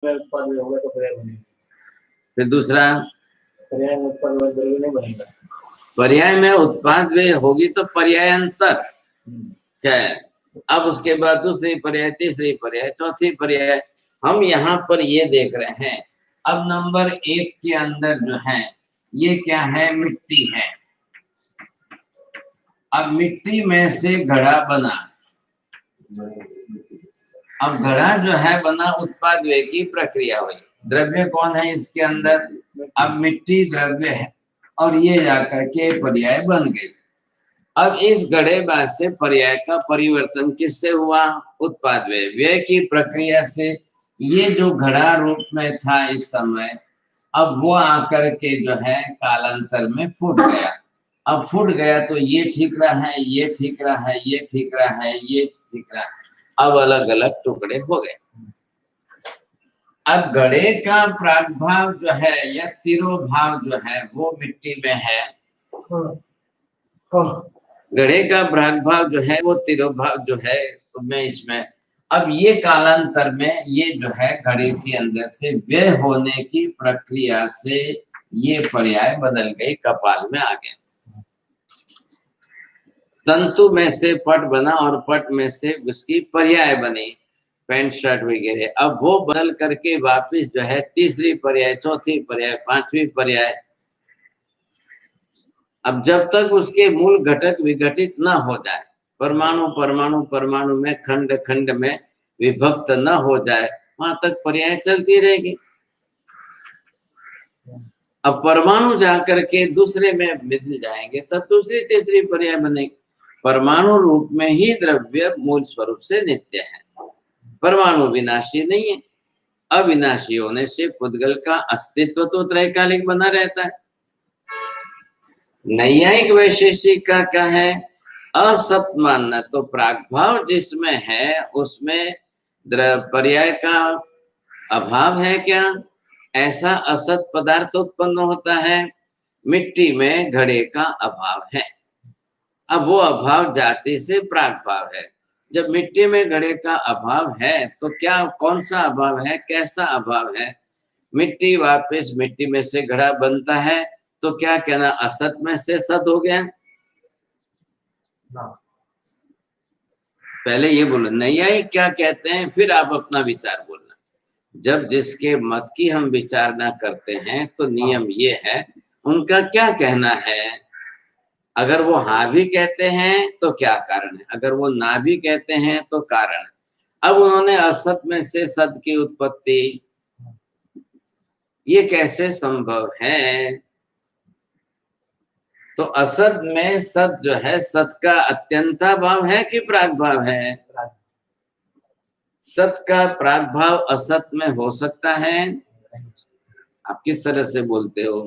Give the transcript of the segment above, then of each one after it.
उत्पाद में होगा तो पर्याय बनेगा। फिर दूसरा पर्याय में उत्पाद में द्रव्य नहीं बनेगा। पर्याय में उत्पाद वे होगी तो पर्यायांतर क्या है। अब उसके बाद दूसरी पर्याय, तीसरी पर्याय, चौथी पर्याय। हम यहाँ पर ये देख रहे हैं। अब नंबर 1 के अंदर जो है ये क्या है, मिट्टी है। अब मिट्टी में से घड़ा बना। अब घड़ा जो है बना, उत्पाद वे की प्रक्रिया हुई। द्रव्य कौन है इसके अंदर, अब मिट्टी द्रव्य है और ये जाकर के पर्याय बन गई। अब इस घड़ेबाज से पर्याय का परिवर्तन किससे हुआ, उत्पाद व्यय, व्यय की प्रक्रिया से। ये जो घड़ा रूप में था इस समय, अब वो आकर के जो है कालांतर में फूट गया। अब फूट गया तो ये ठीक रहा है, ये ठीक रहा है, ये ठीक रहा है, ये ठीक रहा है। अब अलग अलग टुकड़े हो गए। अब घड़े का प्रागभाव जो है या तिरोभाव जो है वो मिट्टी में है। घड़े का प्रागभाव जो है वो तिरोभाव जो है में इसमें। अब ये कालांतर में ये जो है घड़े के अंदर से व्यय होने की प्रक्रिया से ये पर्याय बदल गई, कपाल में आ गए। तंतु में से पट बना और पट में से उसकी पर्याय बनी, पैंट शर्ट वगैरह। अब वो बदल करके वापिस जो है तीसरी पर्याय, चौथी पर्याय, पांचवी पर्याय। अब जब तक उसके मूल घटक विघटित न हो जाए, परमाणु परमाणु परमाणु में, खंड खंड में विभक्त न हो जाए, वहां तक पर्याय चलती रहेगी। अब परमाणु जाकर के दूसरे में मिल जाएंगे तब दूसरी तीसरी पर्याय बनेगी। परमाणु रूप में ही द्रव्य मूल स्वरूप से नित्य है, परमाणु विनाशी नहीं है। अविनाशी होने से पुद्गल का अस्तित्व तो त्रैकालिक बना रहता है। नैयायिक वैशेषिक का क्या है, असत मानना। तो प्रागभाव जिसमें है उसमें पर्याय का अभाव है क्या, ऐसा असत पदार्थ उत्पन्न होता है। मिट्टी में घड़े का अभाव है। अब वो अभाव जाति से प्रागभाव है। जब मिट्टी में घड़े का अभाव है तो क्या, कौन सा अभाव है, कैसा अभाव है। मिट्टी वापस मिट्टी में से घड़ा बनता है तो क्या कहना, असत में से सत हो गया। पहले ये बोलो नैयायिक क्या कहते हैं, फिर आप अपना विचार बोलना। जब जिसके मत की हम विचारणा करते हैं तो नियम ये है, उनका क्या कहना है। अगर वो हाँ भी कहते हैं तो क्या कारण है, अगर वो ना भी कहते हैं तो कारण। अब उन्होंने असत में से सत की उत्पत्ति, ये कैसे संभव है। तो असत में सत जो है, सत का अत्यंता भाव है कि प्रागभाव है। सत का प्रागभाव असत में हो सकता है। आप किस तरह से बोलते हो,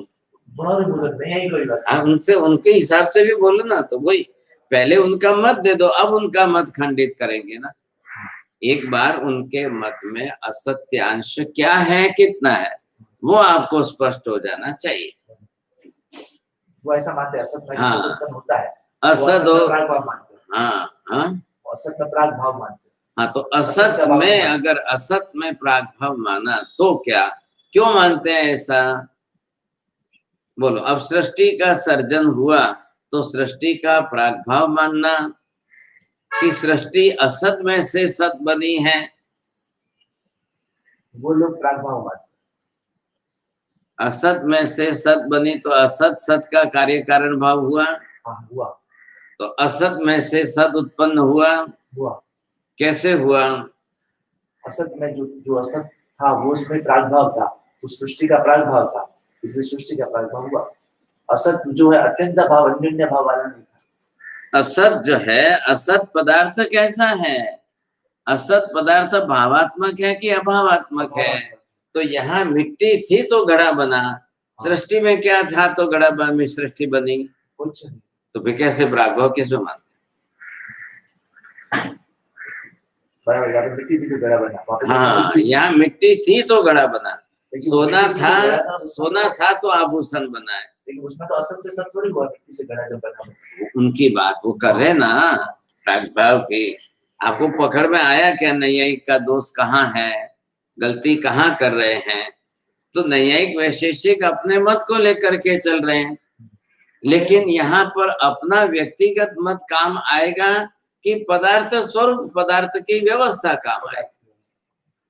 उनसे उनके हिसाब से भी बोलो ना। तो वही पहले उनका मत दे दो, अब उनका मत खंडित करेंगे ना। एक बार उनके मत में असत्य अंश क्या है, कितना है, वो आपको स्पष्ट हो जाना चाहिए। वो ऐसा मानते हैं असत में हाँ, होता है, असत हो, हाँ हाँ असत में प्रागभाव मानते। हाँ, तो असत में अगर असत में प्रागभाव माना तो क्या, क्यों मानते हैं ऐसा, बोलो। अब सृष्टि का सर्जन हुआ तो सृष्टि का प्रागभाव मानना कि सृष्टि असत में से सत बनी है, वो लोग प्रागभाव मानते। असत में से सत बनी तो असत सत का कार्य कारण भाव हुआ। हाँ, हुआ। तो असत में से सत उत्पन्न हुआ, कैसे हुआ। असत में जो असत था वो उसमें प्रागभाव था, उस सृष्टि का प्रागभाव था, इसलिए सृष्टि का प्रागभाव हुआ। असत जो है अत्यंत भाव, अन्योन्य भाव वाला नहीं था। असत जो है, असत पदार्थ कैसा है, असत पदार्थ भावात्मक है कि अभावात्मक है। तो यहाँ मिट्टी थी तो घड़ा बना, सृष्टि में क्या था तो घड़ा में सृष्टि बनी, कुछ नहीं। तो फिर कैसे प्रागभाव किसमें मानते। मिट्टी थी तो घड़ा बना। हाँ, यहाँ मिट्टी थी तो घड़ा बना, सोना था, सोना था तो आभूषण बना है। लेकिन उसमें तो असत से सब थोड़ी हुआ, मिट्टी से घड़ा जब बना। उनकी बात वो कर रहे ना प्रागभाव की। आपको पकड़ में आया क्या, नैयायिक का दोष कहाँ है। गलती कहाँ कर रहे हैं। तो नैयायिक वैशेषिक अपने मत को लेकर के चल रहे हैं, लेकिन यहाँ पर अपना व्यक्तिगत मत काम आएगा कि पदार्थ स्वरूप पदार्थ की व्यवस्था काम आएगा।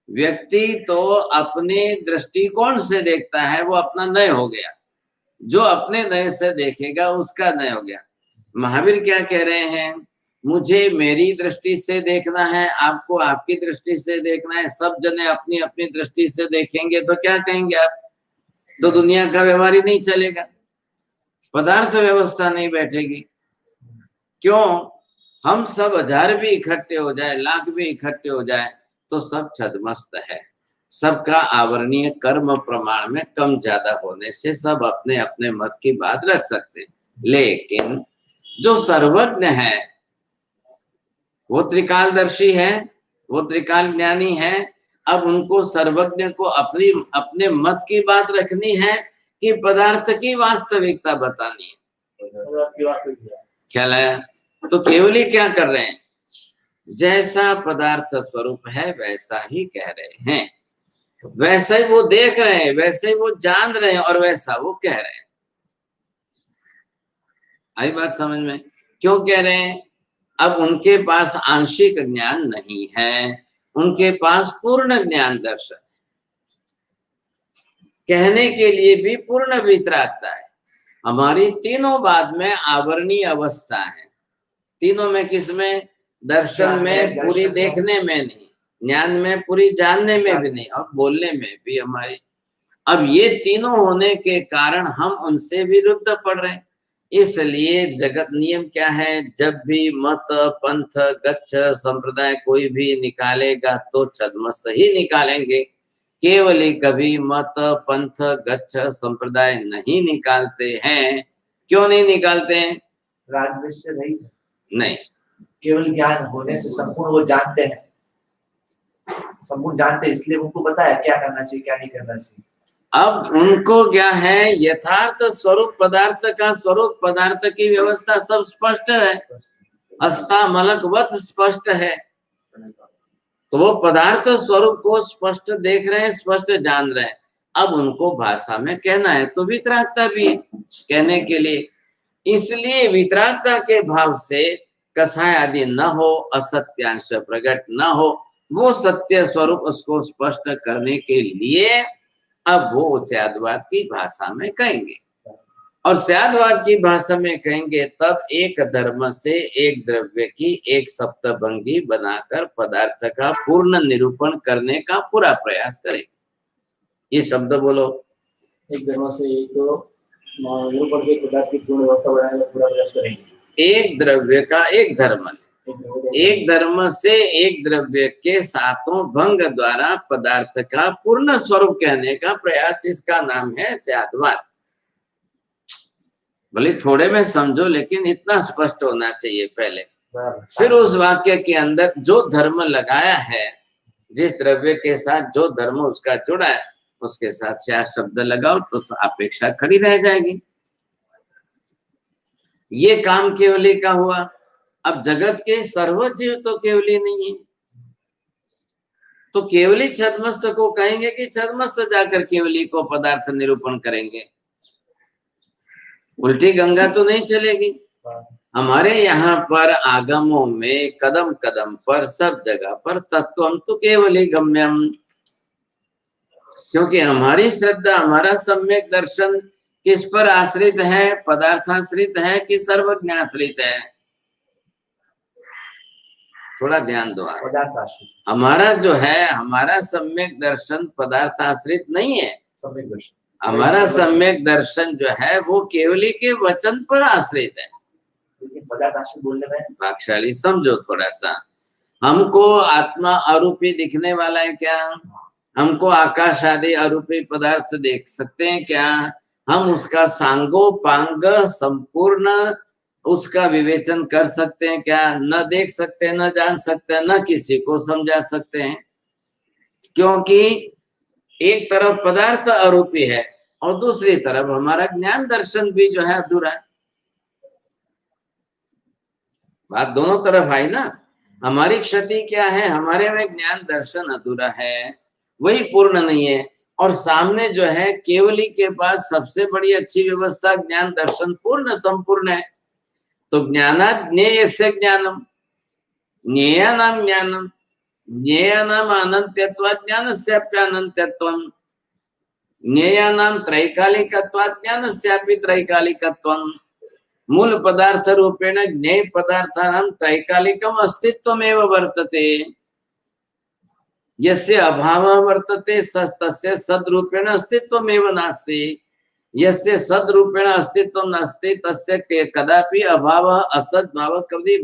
व्यक्ति तो अपने दृष्टिकोण से देखता है, वो अपना नय हो गया, जो अपने नय से देखेगा उसका नय हो गया। महावीर क्या कह रहे हैं, मुझे मेरी दृष्टि से देखना है, आपको आपकी दृष्टि से देखना है, सब जने अपनी अपनी दृष्टि से देखेंगे तो क्या कहेंगे आप, तो दुनिया का व्यवहार ही नहीं चलेगा, पदार्थ व्यवस्था नहीं बैठेगी। क्यों, हम सब 1000 भी इकट्ठे हो जाए, लाख भी इकट्ठे हो जाए तो सब छद्मस्त है। सबका आवरणीय कर्म प्रमाण में कम ज्यादा होने से सब अपने अपने मत की बात रख सकते हैं, लेकिन जो सर्वज्ञ है, वो त्रिकालदर्शी है, वो त्रिकाल ज्ञानी है। अब उनको सर्वज्ञ को अपनी अपने मत की बात रखनी है कि पदार्थ की वास्तविकता बतानी है। ख्याल आया? तो केवली क्या कर रहे हैं, जैसा पदार्थ स्वरूप है वैसा ही कह रहे हैं, वैसे ही वो देख रहे हैं, वैसे ही वो जान रहे हैं और वैसा वो कह रहे हैं। आई बात समझ में? क्यों कह रहे हैं, अब उनके पास आंशिक ज्ञान नहीं है, उनके पास पूर्ण ज्ञान दर्शन, कहने के लिए भी पूर्ण वितरागता है। हमारी तीनों बात में आवरणीय अवस्था है, तीनों में, किसमें, दर्शन में पूरी देखने में नहीं, ज्ञान में पूरी जानने में भी नहीं, और बोलने में भी हमारी। अब ये तीनों होने के कारण हम उनसे विरुद्ध पड़ रहे हैं। इसलिए जगत नियम क्या है, जब भी मत पंथ गच्छ संप्रदाय कोई भी निकालेगा तो छद्मस्त ही निकालेंगे। केवल ही कभी मत पंथ गच्छ संप्रदाय नहीं निकालते हैं। क्यों नहीं निकालते हैं? राग से नहीं, केवल ज्ञान होने से संपूर्ण वो जानते हैं, संपूर्ण जानते, इसलिए उनको पता है क्या करना चाहिए क्या नहीं करना चाहिए। अब उनको क्या है, यथार्थ स्वरूप पदार्थ का स्वरूप पदार्थ की व्यवस्था सब स्पष्ट है, अस्तामलकवत स्पष्ट है। तो वो पदार्थ स्वरूप को स्पष्ट देख रहे हैं, स्पष्ट जान रहे हैं। अब उनको भाषा में कहना है तो वितरागता भी है कहने के लिए। इसलिए वितरागता के भाव से कसाय आदि न हो, असत्यांश प्रकट न हो, वो सत्य स्वरूप उसको स्पष्ट करने के लिए अब वो स्याद्वाद की भाषा में कहेंगे, और स्याद्वाद की भाषा में कहेंगे तब एक धर्म से एक द्रव्य की एक सप्तभंगी बनाकर पदार्थ का पूर्ण निरूपण करने का पूरा प्रयास करेंगे। ये शब्द बोलो, एक धर्म से एक निरूपण के पदार्थ की पूर्ण व्यवस्था बनाने का पूरा प्रयास करेंगे। एक द्रव्य का एक धर्म, एक धर्म से एक द्रव्य के सातों भंग द्वारा पदार्थ का पूर्ण स्वरूप कहने का प्रयास, इसका नाम है स्याद्वाद। भले थोड़े में समझो, लेकिन इतना स्पष्ट होना चाहिए पहले। फिर उस वाक्य के अंदर जो धर्म लगाया है, जिस द्रव्य के साथ जो धर्म उसका जुड़ा है, उसके साथ स्याद शब्द लगाओ तो अपेक्षा खड़ी रह जाएगी। ये काम केवली का हुआ। अब जगत के सर्वजीव तो केवली नहीं है, तो केवली छद्मस्त को कहेंगे कि छद्मस्त जाकर केवली को पदार्थ निरूपण करेंगे। उल्टी गंगा तो नहीं चलेगी। हमारे यहाँ पर आगमों में कदम कदम पर सब जगह पर तत्वम तो केवली गम्यम, क्योंकि हमारी श्रद्धा, हमारा सम्यक दर्शन किस पर आश्रित है, पदार्थाश्रित है कि सर्वज्ञाश्रित है? थोड़ा ध्यान दो। हमारा जो है, हमारा सम्यक दर्शन पदार्थाश्रित नहीं है। हमारा सम्यक दर्शन जो है वो केवली के वचन पर आश्रित है। बोलने में भागशाली समझो थोड़ा सा। हमको आत्मा अरूपी दिखने वाला है क्या? हमको आकाश आदि अरूपी पदार्थ देख सकते हैं क्या? हम उसका सांगो पांग संपूर्ण उसका विवेचन कर सकते हैं क्या? न देख सकते, न जान सकते, न किसी को समझा सकते हैं, क्योंकि एक तरफ पदार्थ अरूपी है और दूसरी तरफ हमारा ज्ञान दर्शन भी जो है अधूरा है। बात दोनों तरफ आई ना। हमारी क्षति क्या है? हमारे में ज्ञान दर्शन अधूरा है, वही पूर्ण नहीं है। और सामने जो है केवली के पास सबसे बड़ी अच्छी व्यवस्था ज्ञान दर्शन पूर्ण संपूर्ण है। तो ज्ञानात् ज्ञेयस्य ज्ञानम, ज्ञेयानाम ज्ञानम, ज्ञेयानाम अनंत्यत्वात् ज्ञानस्याप्यनंत्यत्वम्, ज्ञेयानाम त्रैकालिकत्वात् ज्ञानस्यापि त्रैकालिकत्वम्। मूल पदार्थ रूपेण ज्ञेय पदार्थानां त्रैकालिकम् अस्तित्वमेव वर्तते। यस्य अभावः वर्तते तस्य सद्रूपेण अस्तित्वमेव नास्ति। यस्य सद्रूपेण अस्तित्वं नास्ति तस्य कदापि अभावः असद्भावः कभी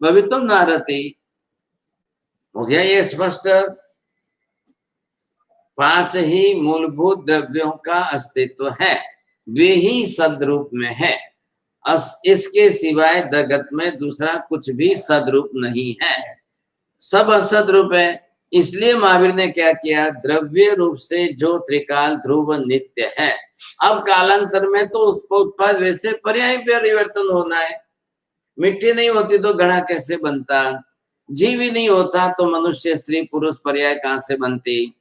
भवितुं नार्हति। हो गया ये स्पष्ट। 5 ही मूलभूत द्रव्यों का अस्तित्व है, वे ही सद्रूप में है। इसके सिवाय जगत में दूसरा कुछ भी सद्रूप नहीं है, सब असद्रूप है। इसलिए महावीर ने क्या किया, द्रव्य रूप से जो त्रिकाल ध्रुव नित्य है, अब कालांतर में तो उसको उत्पाद वैसे पर्याय परिवर्तन होना है। मिट्टी नहीं होती तो घड़ा कैसे बनता, जीव ही नहीं होता तो मनुष्य स्त्री पुरुष पर्याय कहां से बनती।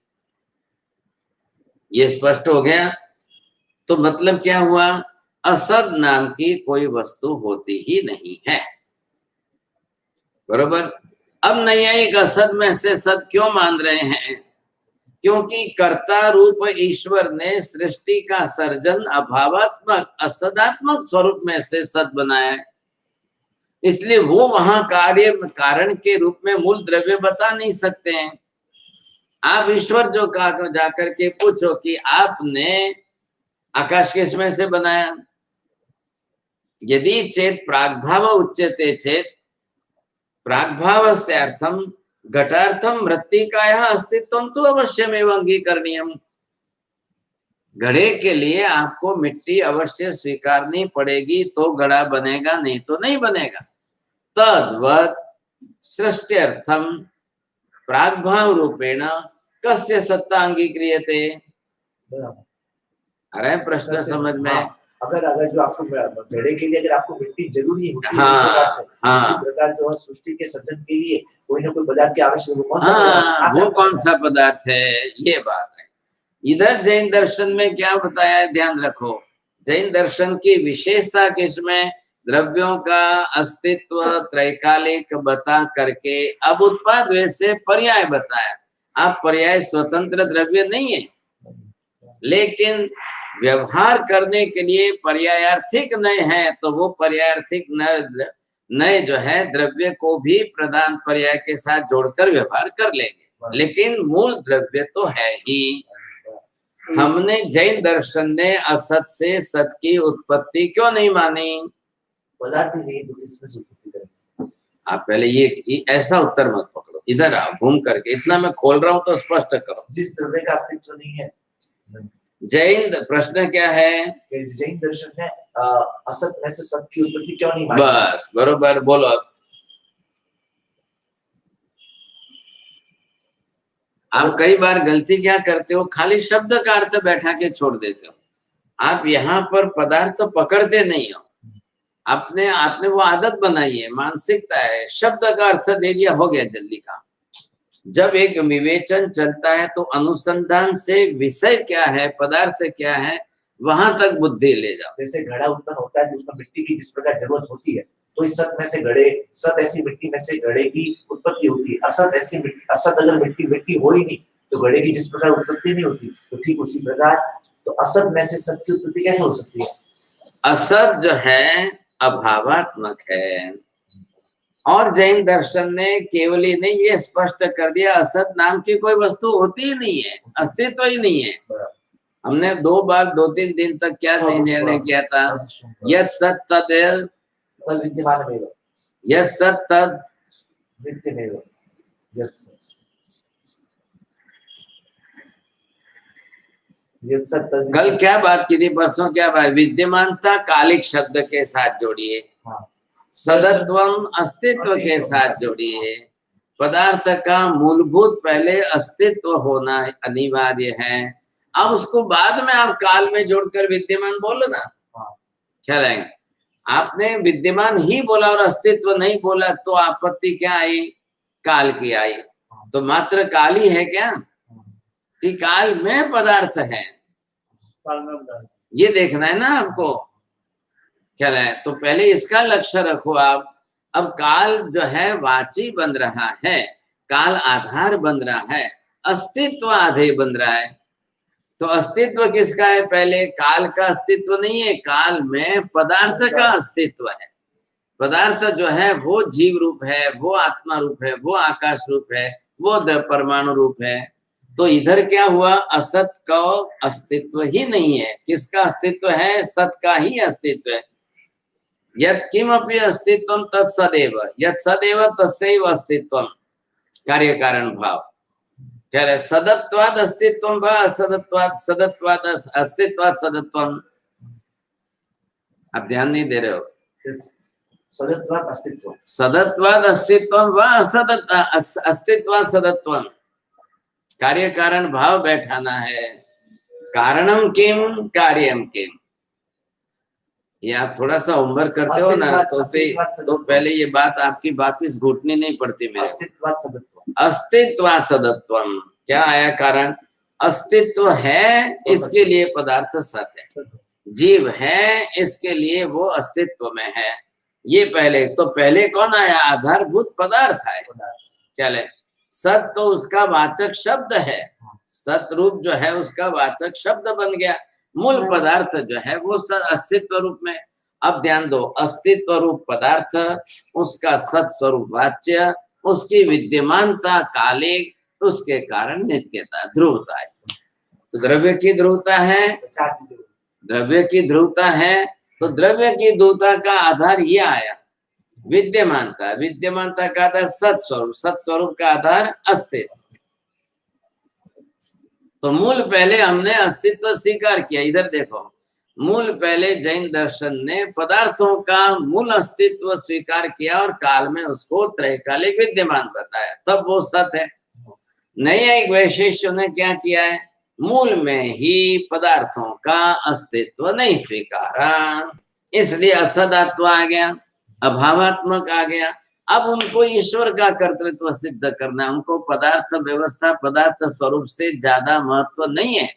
ये स्पष्ट हो गया। तो मतलब क्या हुआ, असद नाम की कोई वस्तु होती ही नहीं है, बरोबर। अब नैयायिक असद में से सद क्यों मान रहे हैं, क्योंकि कर्ता रूप ईश्वर ने सृष्टि का सर्जन अभावात्मक असदात्मक स्वरूप में से सद बनाया है, इसलिए वो वहां कार्य कारण के रूप में मूल द्रव्य बता नहीं सकते हैं। आप ईश्वर जो कहा जाकर के पूछो कि आपने आकाश किसमें से बनाया, यदि चेत प्राग्भाव उच्यते चेत प्राग्भावस्य अर्थम घटार्थम मृत्तिकायाः अस्तित्वं तो अवश्यमेव अंगीकरणीयम्। घड़े के लिए आपको मिट्टी अवश्य स्वीकारनी पड़ेगी तो घड़ा बनेगा, नहीं तो नहीं बनेगा। तद्वत् सृष्ट्यर्थम प्राग्भाव रूपेण कस्य सत्ता अंगीक्रियते। अरे प्रश्न समझ में। अगर जो आपको घड़े के लिए अगर आपको मिट्टी जरूरी है, हाँ, इसी प्रकार जो है सृष्टि के सृजन के लिए कोई ना कोई पदार्थ की आवश्यकता है। वो कौन सा पदार्थ है, ये बात है। इधर जैन दर्शन में क्या बताया है, ध्यान रखो। जैन दर्शन की विशेषता किसमें, द्रव्यों का अस्तित्व त्रैकालिक बता करके अब उत्पाद वैसे पर्याय बताया। आप पर्याय स्वतंत्र द्रव्य नहीं है, लेकिन व्यवहार करने के लिए पर्यायार्थिक नय है, तो वो पर्यायार्थिक नय जो है द्रव्य को भी प्रधान पर्याय के साथ जोड़कर व्यवहार कर लेंगे, लेकिन मूल द्रव्य तो है ही। हमने जैन दर्शन ने असत से सत की उत्पत्ति क्यों नहीं मानी, पदार्थ नहीं तो इसमें से उत्पत्ति करेंगे। आप पहले ये ऐसा उत्तर मत पकड़ो, इधर आओ घूम करके, इतना मैं खोल रहा हूं तो स्पष्ट करो। जिस द्रव्य का अस्तित्व नहीं है, जैन प्रश्न क्या है, जैन दर्शन ने असत में से सत की उत्पत्ति क्यों नहीं मानी। बस बरोबर बोलो। आप कई बार गलती क्या करते हो, खाली शब्द का अर्थ बैठा के छोड़ देते हो। आप यहाँ पर पदार्थ तो पकड़ते नहीं हो, आपने वो आदत बनाई है, मानसिकता है, शब्द का अर्थ दे दिया, हो गया जल्दी काम। जब एक विवेचन चलता है तो अनुसंधान से विषय क्या है, पदार्थ क्या है, वहां तक बुद्धि ले जाओ। जैसे घड़ा उत्पन्न होता है तो उसमें मिट्टी की जिस प्रकार जरूरत होती है, तो इस सत में से घड़े, सत ऐसी मिट्टी में से घड़े की उत्पत्ति होती है। असत ऐसी मिट्टी, असत अगर मिट्टी हो ही नहीं तो घड़े की जिस प्रकार उत्पत्ति नहीं होती, तो ठीक उसी प्रकार तो असत में से सत की उत्पत्ति कैसे हो सकती है। असत जो है अभावात्मक है, और जैन दर्शन ने केवली ने ये स्पष्ट कर दिया, असत नाम की कोई वस्तु होती ही नहीं है, अस्तित्व ही नहीं है। हमने 2-3 दिन तक क्या निर्णय किया था, यत् सत् तद विद्यमानमेव, यत् सत् तद नित्यमेव, कल क्या बात की थी, परसों क्या बात, विद्यमानता कालिक शब्द के साथ जोड़िए, सदत्वम अस्तित्व के साथ जोड़िए। पदार्थ का मूलभूत पहले अस्तित्व होना अनिवार्य है, अब उसको बाद में आप काल में जोड़कर विद्यमान बोलो ना, ख्याल आएगा। आपने विद्यमान ही बोला और अस्तित्व नहीं बोला तो आपत्ति क्या आई, काल की आई। तो मात्र काल ही है क्या, कि काल में पदार्थ है, ये देखना है ना आपको, क्या है। तो पहले इसका लक्ष्य रखो आप। अब काल जो है वाची बन रहा है, काल आधार बन रहा है, अस्तित्व आधे बन रहा है। तो अस्तित्व किसका है? पहले काल का अस्तित्व नहीं है, काल में पदार्थ का अस्तित्व है। पदार्थ जो है वो जीव रूप है, वो आत्मा रूप है, वो आकाश रूप है, वो परमाणु रूप है। तो इधर क्या हुआ? असत का अस्तित्व ही नहीं है। किसका अस्तित्व है? सत का ही अस्तित्व है। यत् किमपि अस्तित्वं तत् सदैव, यत् सदैव तस्यैव अस्तित्वं, कार्य कारण भाव। कह रहे सदत्वाद अस्तित्वं वा असदत्वाद सदत्वाद अस्तित्वाद सदत्वं। आप ध्यान नहीं दे रहे हो। सदत्वाद अस्तित्व, सदत्वाद अस्तित्वं वा अस्तित्वाद सदत्वं, कार्य कारण भाव बैठाना है। कारणम किम कार्यम किम, ये आप थोड़ा सा होमवर्क करते हो ना तो पहले ये बात आपकी वापिस घुटनी नहीं पड़ती मेरे। अस्तित्वाद सदत्व, अस्तित्वाद सदत्वम, क्या आया कारण? अस्तित्व है, इसके लिए पदार्थ सत है। जीव है, इसके लिए वो अस्तित्व में है। ये पहले तो पहले कौन आया? आधारभूत पदार्थ है। क्या ले? सत तो उसका वाचक शब्द है, सत रूप जो है उसका वाचक शब्द बन गया। मूल पदार्थ जो है वो अस्तित्व रूप में। अब ध्यान दो, अस्तित्व रूप पदार्थ, उसका सत स्वरूप वाच्य, उसकी विद्यमानता काले, उसके कारण नित्यता ध्रुवता है। तो द्रव्य की ध्रुवता है, द्रव्य की ध्रुवता है, तो द्रव्य की ध्रुवता का आधार ये आया विद्यमानता। विद्यमानता का आधार सत्स्वरूप, सत्स्वरूप का आधार अस्तित्व। तो मूल पहले हमने अस्तित्व स्वीकार किया। इधर देखो, मूल पहले जैन दर्शन ने पदार्थों का मूल अस्तित्व स्वीकार किया और काल में उसको त्रैकालिक विद्यमान बताया, तब वो सत है। नैयायिक वैशेष्यों ने क्या किया है? मूल में ही पदार्थों का अस्तित्व नहीं स्वीकारा, इसलिए असदात्व आ गया, अभावात्मक आ गया। अब उनको ईश्वर का कर्तृत्व सिद्ध करना, उनको पदार्थ व्यवस्था, पदार्थ स्वरूप से ज्यादा महत्व नहीं है,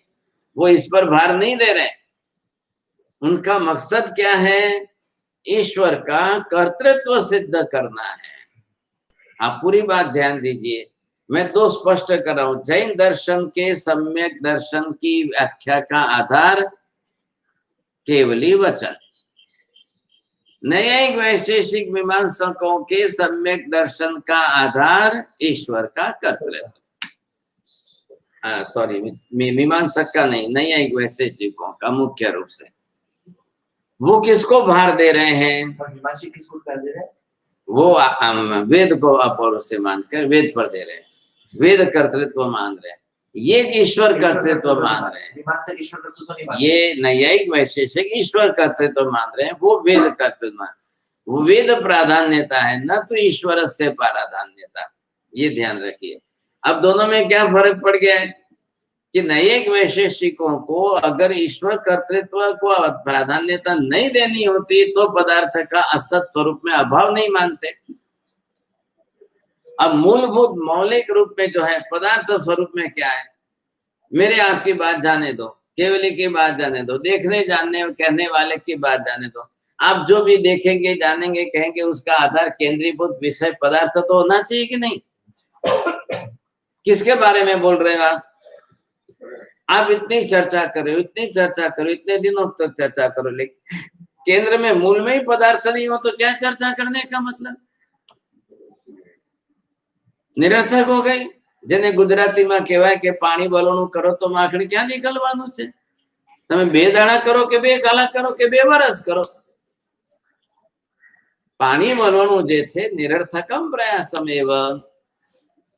वो इस पर भार नहीं दे रहे। उनका मकसद क्या है? ईश्वर का कर्तृत्व सिद्ध करना है। आप पूरी बात ध्यान दीजिए, मैं दो स्पष्ट कर रहा हूं। जैन दर्शन के सम्यक दर्शन की व्याख्या का आधार केवली वचन, न्यायिक वैशेषिक मीमांसकों के सम्यक दर्शन का आधार ईश्वर का कर्तृत्व। सॉरी, मीमांसक का नहीं, न्यायिक वैशेषिकों का मुख्य रूप से। वो किसको भार दे रहे हैं? मीमांसक किसको कर दे रहे हैं? वो वेद को अपौर से मानकर वेद पर दे रहे हैं, वेद कर्तृत्व मान रहे हैं, ये ईश्वर कर्तृत्व मान रहे हैं। मीमांसक ईश्वर कर्तृत्व नहीं मान, ये न्यायिक वैशेषिक ईश्वर कर्तृत्व मान रहे हैं, वो वेद कर्तृत्व मान, वो वेद प्राधान्यता है, न तो ईश्वर से प्राधान्यता। ये ध्यान रखिए। अब दोनों में क्या फर्क पड़ गया है कि न्यायिक वैशेषिकों को अगर ईश्वर कर्तृत्व को प्राधान्यता नहीं देनी होती तो पदार्थ का असत स्वरूप में अभाव नहीं मानते। अब मूलभूत मौलिक रूप में जो है पदार्थ स्वरूप में क्या है? मेरे आपकी बात जाने दो, केवली की बात जाने दो, देखने जानने और कहने वाले की बात जाने दो। आप जो भी देखेंगे, जानेंगे, कहेंगे, उसका आधार केंद्रीभूत विषय पदार्थ तो होना चाहिए कि नहीं? किसके बारे में बोल रहे हो आप इतनी चर्चा करो, इतनी चर्चा करो, इतने दिनों तक चर्चा करो, लेकिन केंद्र में मूल में ही पदार्थ नहीं हो तो क्या चर्चा करने का मतलब? निरर्थक हो गई। जेने गुजराती में कहेवाय के पानी बलोणું करो तो माखणी क्या निकलવાનું છે? તમે બે દાણા કરો કે બે કલાક કરો કે બે વર્ષ કરો, પાણી બલવાનું જે છે નિરर्थकम प्रयासमेव।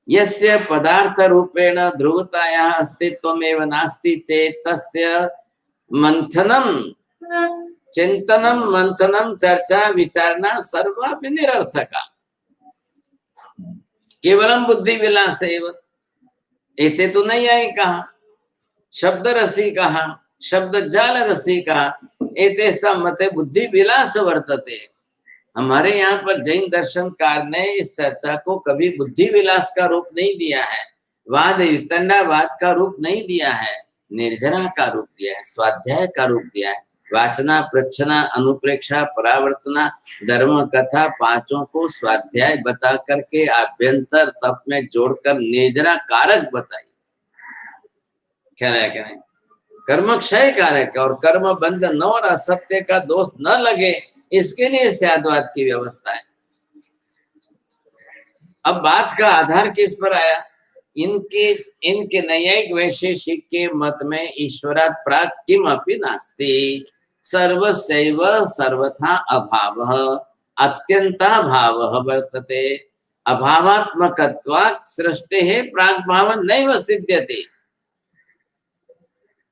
यस्य पदार्थ रूपेण ध्रुवतायाः अस्तित्वमेव नास्ति चेत् तस्य मंथनम चिंतनम मंथनम चर्चा विचारणा सर्वापि निरर्थका, केवलम बुद्धि विलास एव। एते तो नहीं आई कहा, शब्द रसी कहा, शब्द जाल रसी कहा, एते सम्मते बुद्धि विलास वर्तते। हमारे यहाँ पर जैन दर्शनकार ने इस चर्चा को कभी बुद्धि विलास का रूप नहीं दिया है, वाद वितंडावाद का रूप नहीं दिया है, निर्जरा का रूप दिया है, स्वाध्याय का रूप दिया है। वासना, प्रच्छना, अनुप्रेक्षा, परावर्तना, धर्म, कथा, पांचों को स्वाध्याय बता करके आभ्यंतर तप में जोड़कर निर्जरा कारक बताई। क्या है क्या नहीं? कर्म क्षय कारक और कर्म बंधन और असत्य का दोष न लगे, इसके लिए स्याद्वाद की व्यवस्था है। अब बात का आधार किस पर आया? इनके नैयायिक वैशेषिक के मत में ईश्वरात् प्राक् किमपि नास्ति, सर्वस्यैव सर्वथा अभावः अत्यन्ताभावः वर्तते, अभावात्मकत्वात् सृष्टेः प्राग्भावं नैव सिद्ध्यते।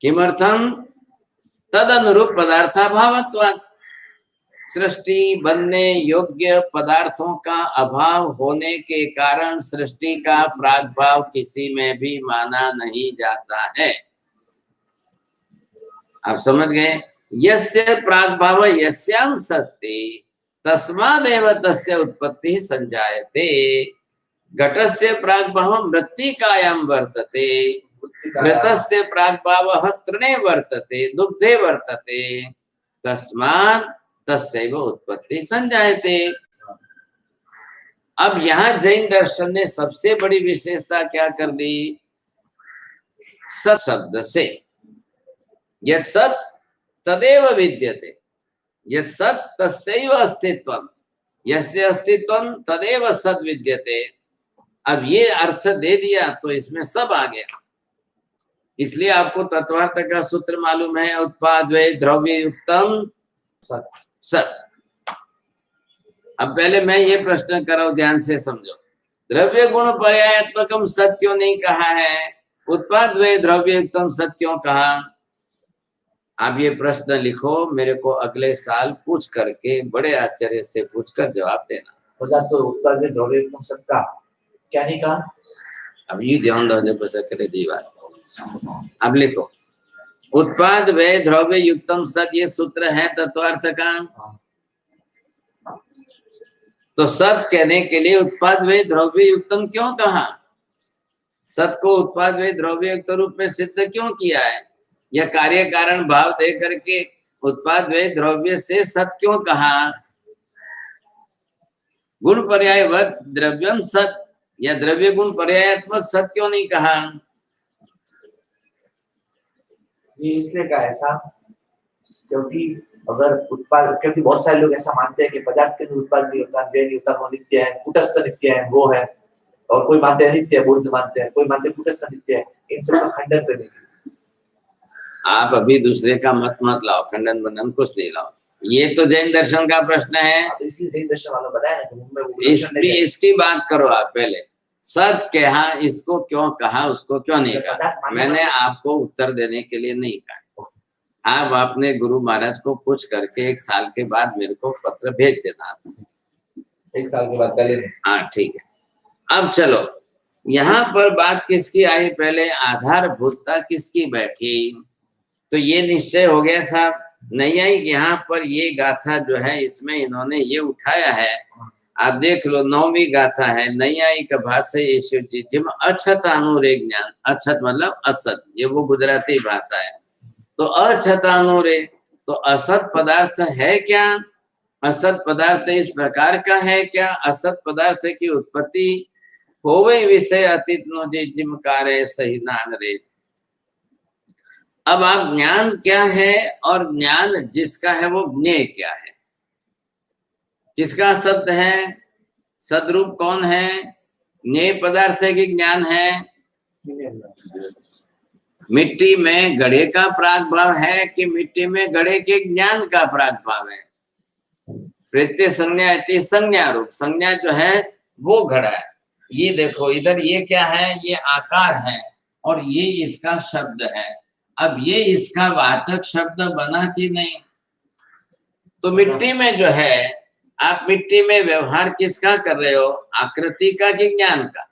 किमर्थम? तदनुरूप पदार्थाभावत्वात्, सृष्टि बनने योग्य पदार्थों का अभाव होने के कारण सृष्टि का प्रागभाव किसी में भी माना नहीं जाता है। आप समझ गए? यस्य प्रागभाव यस्यां सत्ति तस्मादेव तस्य उत्पत्ति संजायते। घटस्य प्रागभाव मृत्तिकायां वर्तते, घृतस्य प्रागभावः तृणे वर्तते, दुग्धे वर्तते, तस्मात् तस्यैव उत्पत्ति संजायते। अब यहाँ जैन दर्शन ने सबसे बड़ी विशेषता क्या कर दी? सत शब्द से, यत् सत तदेव विद्यते, यत् सत तस्यैव अस्तित्वम्, यस्य अस्तित्वम् तदेव सद विद्यते। अब ये अर्थ दे दिया तो इसमें सब आ गया। इसलिए आपको तत्वार्थ का सूत्र मालूम है, उत्पाद वे द्रव्य युक्तम सत। अब पहले मैं ये प्रश्न करो, ध्यान से समझो। द्रव्य गुण पर्यायात्मकम सत क्यों नहीं कहा है? उत्पाद वे द्रव्य युक्तम सत क्यों कहा? आप ये प्रश्न लिखो, मेरे को अगले साल पूछ करके बड़े आश्चर्य से पूछकर जवाब देना। बोला तो उत्पाद वे द्रव्य युक्तम सत का क्या नहीं कहा? अब ये ध्यान दो जब बस करे दीवार। अब लिखो, उत्पाद वे द्रव्य युक्तम सत, ये सूत्र है तत्वार्थ का। तो सत कहने के लिए उत्पाद वे द्रव्य युक्तम क्यों कहा? सत को उत्पाद वे द्रव्य युक्त रूप में सिद्ध क्यों किया है? या कार्य कारण भाव दे करके उत्पाद वे द्रव्य से सत क्यों कहा? गुण पर्यायवत द्रव्यम सत या द्रव्य गुण पर्यायात्मक सत क्यों नहीं कहा? ये इसलिए कहा ऐसा क्योंकि अगर उत्पाद, क्योंकि बहुत सारे लोग ऐसा मानते हैं कि पदार्थ के अंदर उत्पाद नहीं होता, व्यय नहीं होता, वो नित्य है, कुटस्थ नित्य है, वो है। और कोई मानते हैं नित्य, बुद्ध मानते हैं, कोई मानते हैं कुटस्थ नित्य है। इन सब का खंडन करने के लिए आप अभी दूसरे का मत लाओ, खंडन बंधन कुछ नहीं लाओ। ये तो जैन दर्शन का प्रश्न है, इसलिए जैन दर्शन वालों बताया। इसकी बात करो आप पहले। सत कहा, इसको क्यों कहा, उसको क्यों नहीं कहा? मैंने आपको उत्तर देने के लिए नहीं कहा। आप अपने गुरु महाराज को पूछ करके 1 साल के बाद मेरे को पत्र भेज देना। 1 साल के बाद पहले? हाँ ठीक है। अब चलो, यहाँ पर बात किसकी आई? पहले आधारभूतता किसकी बैठी? तो ये निश्चय हो गया साहब। नैयायिक यहाँ पर ये गाथा जो है, इसमें इन्होंने ये उठाया है। आप देख लो, 9वीं गाथा है। नैयायिक भाषा ईश्वर अछत अनुरे ज्ञान। अछत मतलब असत, ये वो गुजराती भाषा है। तो अछतानुरे, तो असत पदार्थ है क्या? असत पदार्थ इस प्रकार का है क्या? असत पदार्थ की उत्पत्ति होवे विषय अतीत नो जिम कार्य सही नान रे। अब आप ज्ञान क्या है और ज्ञान जिसका है वो ज्ञेय क्या है? किसका सत्य है? सदरूप कौन है? ज्ञेय पदार्थ है कि ज्ञान है? मिट्टी में घड़े का प्रागभाव है कि मिट्टी में घड़े के ज्ञान का प्रागभाव है? प्रत्यय संज्ञा इति संज्ञा रूप, संज्ञा जो है वो घड़ा है। ये देखो इधर, ये क्या है? ये आकार है और ये इसका शब्द है। अब ये इसका वाचक शब्द बना कि नहीं? तो मिट्टी में जो है, आप मिट्टी में व्यवहार किसका कर रहे हो? आकृति का कि ज्ञान का?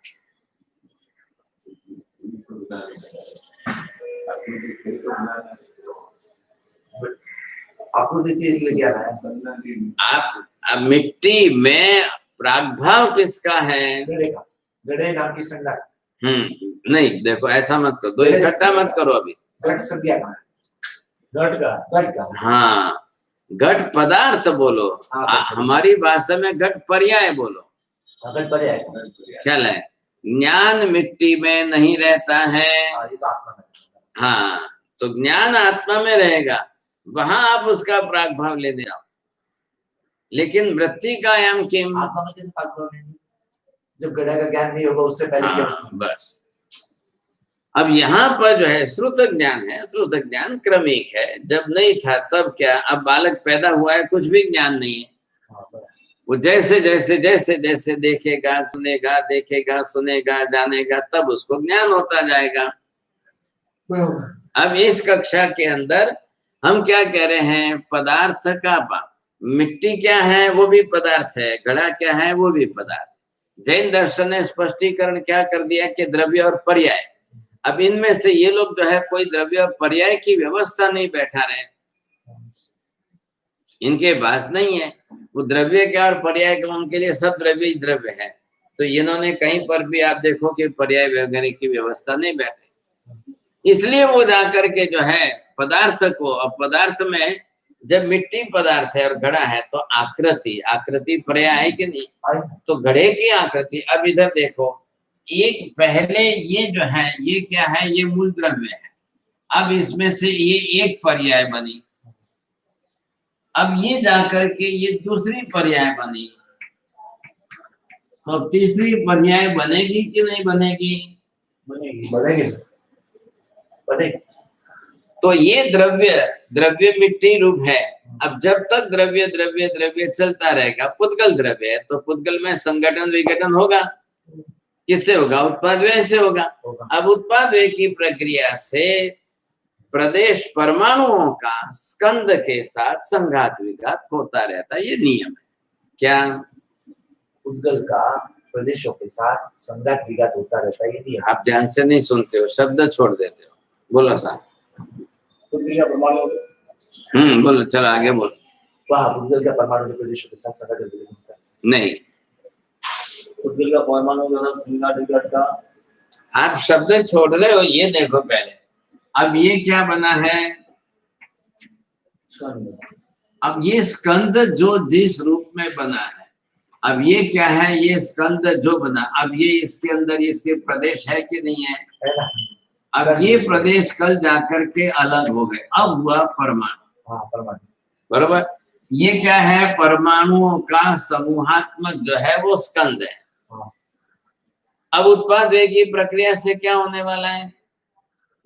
आकृति इसलिए क्या है? आप मिट्टी में प्रागभाव किसका है? गड़े नाम की संज्ञा। नहीं देखो ऐसा मत करो, दो इकट्ठा मत करो अभी। घट संज्ञा का, घट का। हाँ घट पदार्थ बोलो, हमारी भाषा में घट पर्याय बोलो। घट पर्याय ख्याल है, ज्ञान मिट्टी में नहीं रहता है। हाँ तो ज्ञान आत्मा में रहेगा, वहां आप उसका प्रागभाव लेने जाओ। लेकिन वृत्ति का आयाम किम, आत्मा में कैसे प्रागभाव लेंगे जब घड़ा का ज्ञान नहीं होगा, उससे पहले की अवस्था। बस अब यहाँ पर जो है श्रुत ज्ञान है, श्रुत ज्ञान क्रमिक है। जब नहीं था तब क्या, अब बालक पैदा हुआ है, कुछ भी ज्ञान नहीं है। वो जैसे जैसे जैसे जैसे देखेगा सुनेगा, देखेगा सुनेगा जानेगा, तब उसको ज्ञान होता जाएगा। अब इस कक्षा के अंदर हम क्या कह रहे हैं, पदार्थ का मिट्टी क्या है वो भी पदार्थ है, घड़ा क्या है वो भी पदार्थ है। जैन दर्शन ने स्पष्टीकरण क्या कर दिया कि द्रव्य और पर्याय। अब इनमें से ये लोग जो है कोई द्रव्य और पर्याय की व्यवस्था नहीं बैठा रहे, इनके पास नहीं है। वो द्रव्य क्या और पर्याय क्या, उनके लिए सब द्रव्य ही द्रव्य है। तो इन्होंने कहीं पर भी आप देखो कि पर्याय वगैरह की व्यवस्था नहीं बैठे, इसलिए वो जाकर के जो है पदार्थ को, अब पदार्थ में जब मिट्टी पदार्थ है और घड़ा है तो आकृति, आकृति पर्याय है कि नहीं, तो घड़े की आकृति। अब इधर देखो, एक पहले ये जो है ये क्या है, ये मूल द्रव्य है। अब इसमें से ये एक पर्याय बनी, अब ये जाकर के ये दूसरी पर्याय बनी, तो तीसरी पर्याय बनेगी कि नहीं बनेगी, बनेगी बनेगी बनेगी। तो ये द्रव्य, द्रव्य मिट्टी रूप है। अब जब तक द्रव्य द्रव्य द्रव्य चलता रहेगा, पुद्गल द्रव्य है तो पुद्गल में संगठन विघटन होगा, किससे होगा, उत्पाद व्यय से होगा। अब उत्पाद व्यय की प्रक्रिया से प्रदेश परमाणुओं का स्कंद के साथ संघात विघात होता रहता है, ये नियम है। क्या पुद्गल का प्रदेशों के साथ संघात विघात होता रहता है, ये नियम। आप ध्यान से नहीं सुनते हो, शब्द छोड़ देते हो। बोलो साहब, बोलो, चलो आगे बोलो। वहाँ पुद्गल का परमाणु के प्रदेशों के साथ संघात विघात होता है, नहीं पुद्गल का परमाणु संघात विघात का, आप शब्द छोड़ रहे हो। ये देखो पहले, अब ये क्या बना है, अब ये स्कंद जो जिस रूप में बना है, अब ये क्या है, ये स्कंद जो बना, अब ये इसके अंदर इसके प्रदेश है कि नहीं है, अब ये प्रदेश कल जाकर के अलग हो गए, अब हुआ परमाणु। परमाणु बरोबर, ये क्या है, परमाणुओं का समूहात्मक जो है वो स्कंद है। अब उत्पाद व्यय की प्रक्रिया से क्या होने वाला है,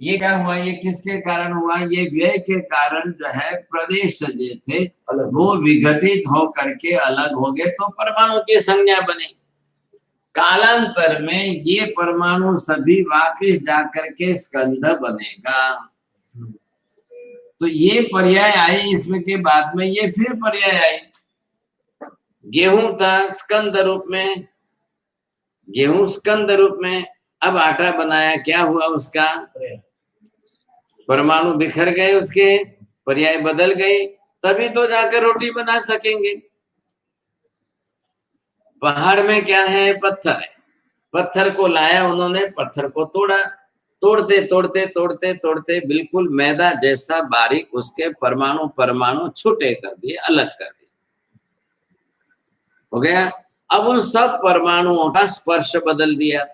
ये क्या हुआ, ये किसके कारण हुआ, ये व्यय के कारण जो है प्रदेश जो थे वो विघटित हो करके अलग हो गए, तो परमाणु की संज्ञा बनी। कालांतर में ये परमाणु सभी वापिस जाकर के स्कंध बनेगा। तो ये पर्याय आई, इसमें के बाद में ये फिर पर्याय आई। गेहूं था स्कंद रूप में, गेहूं स्कंद रूप में, अब आटा बनाया, क्या हुआ उसका, परमाणु बिखर गए, उसके पर्याय बदल गए, तभी तो जाकर रोटी बना सकेंगे। पहाड़ में क्या है, पत्थर है, पत्थर को लाया उन्होंने, पत्थर को तोड़ा, तोड़ते तोड़ते तोड़ते तोड़ते बिल्कुल मैदा जैसा बारीक उसके परमाणु परमाणु छूटे कर दिए, अलग कर दिए, हो गया। अब उन सब परमाणुओं का स्पर्श बदल दिया,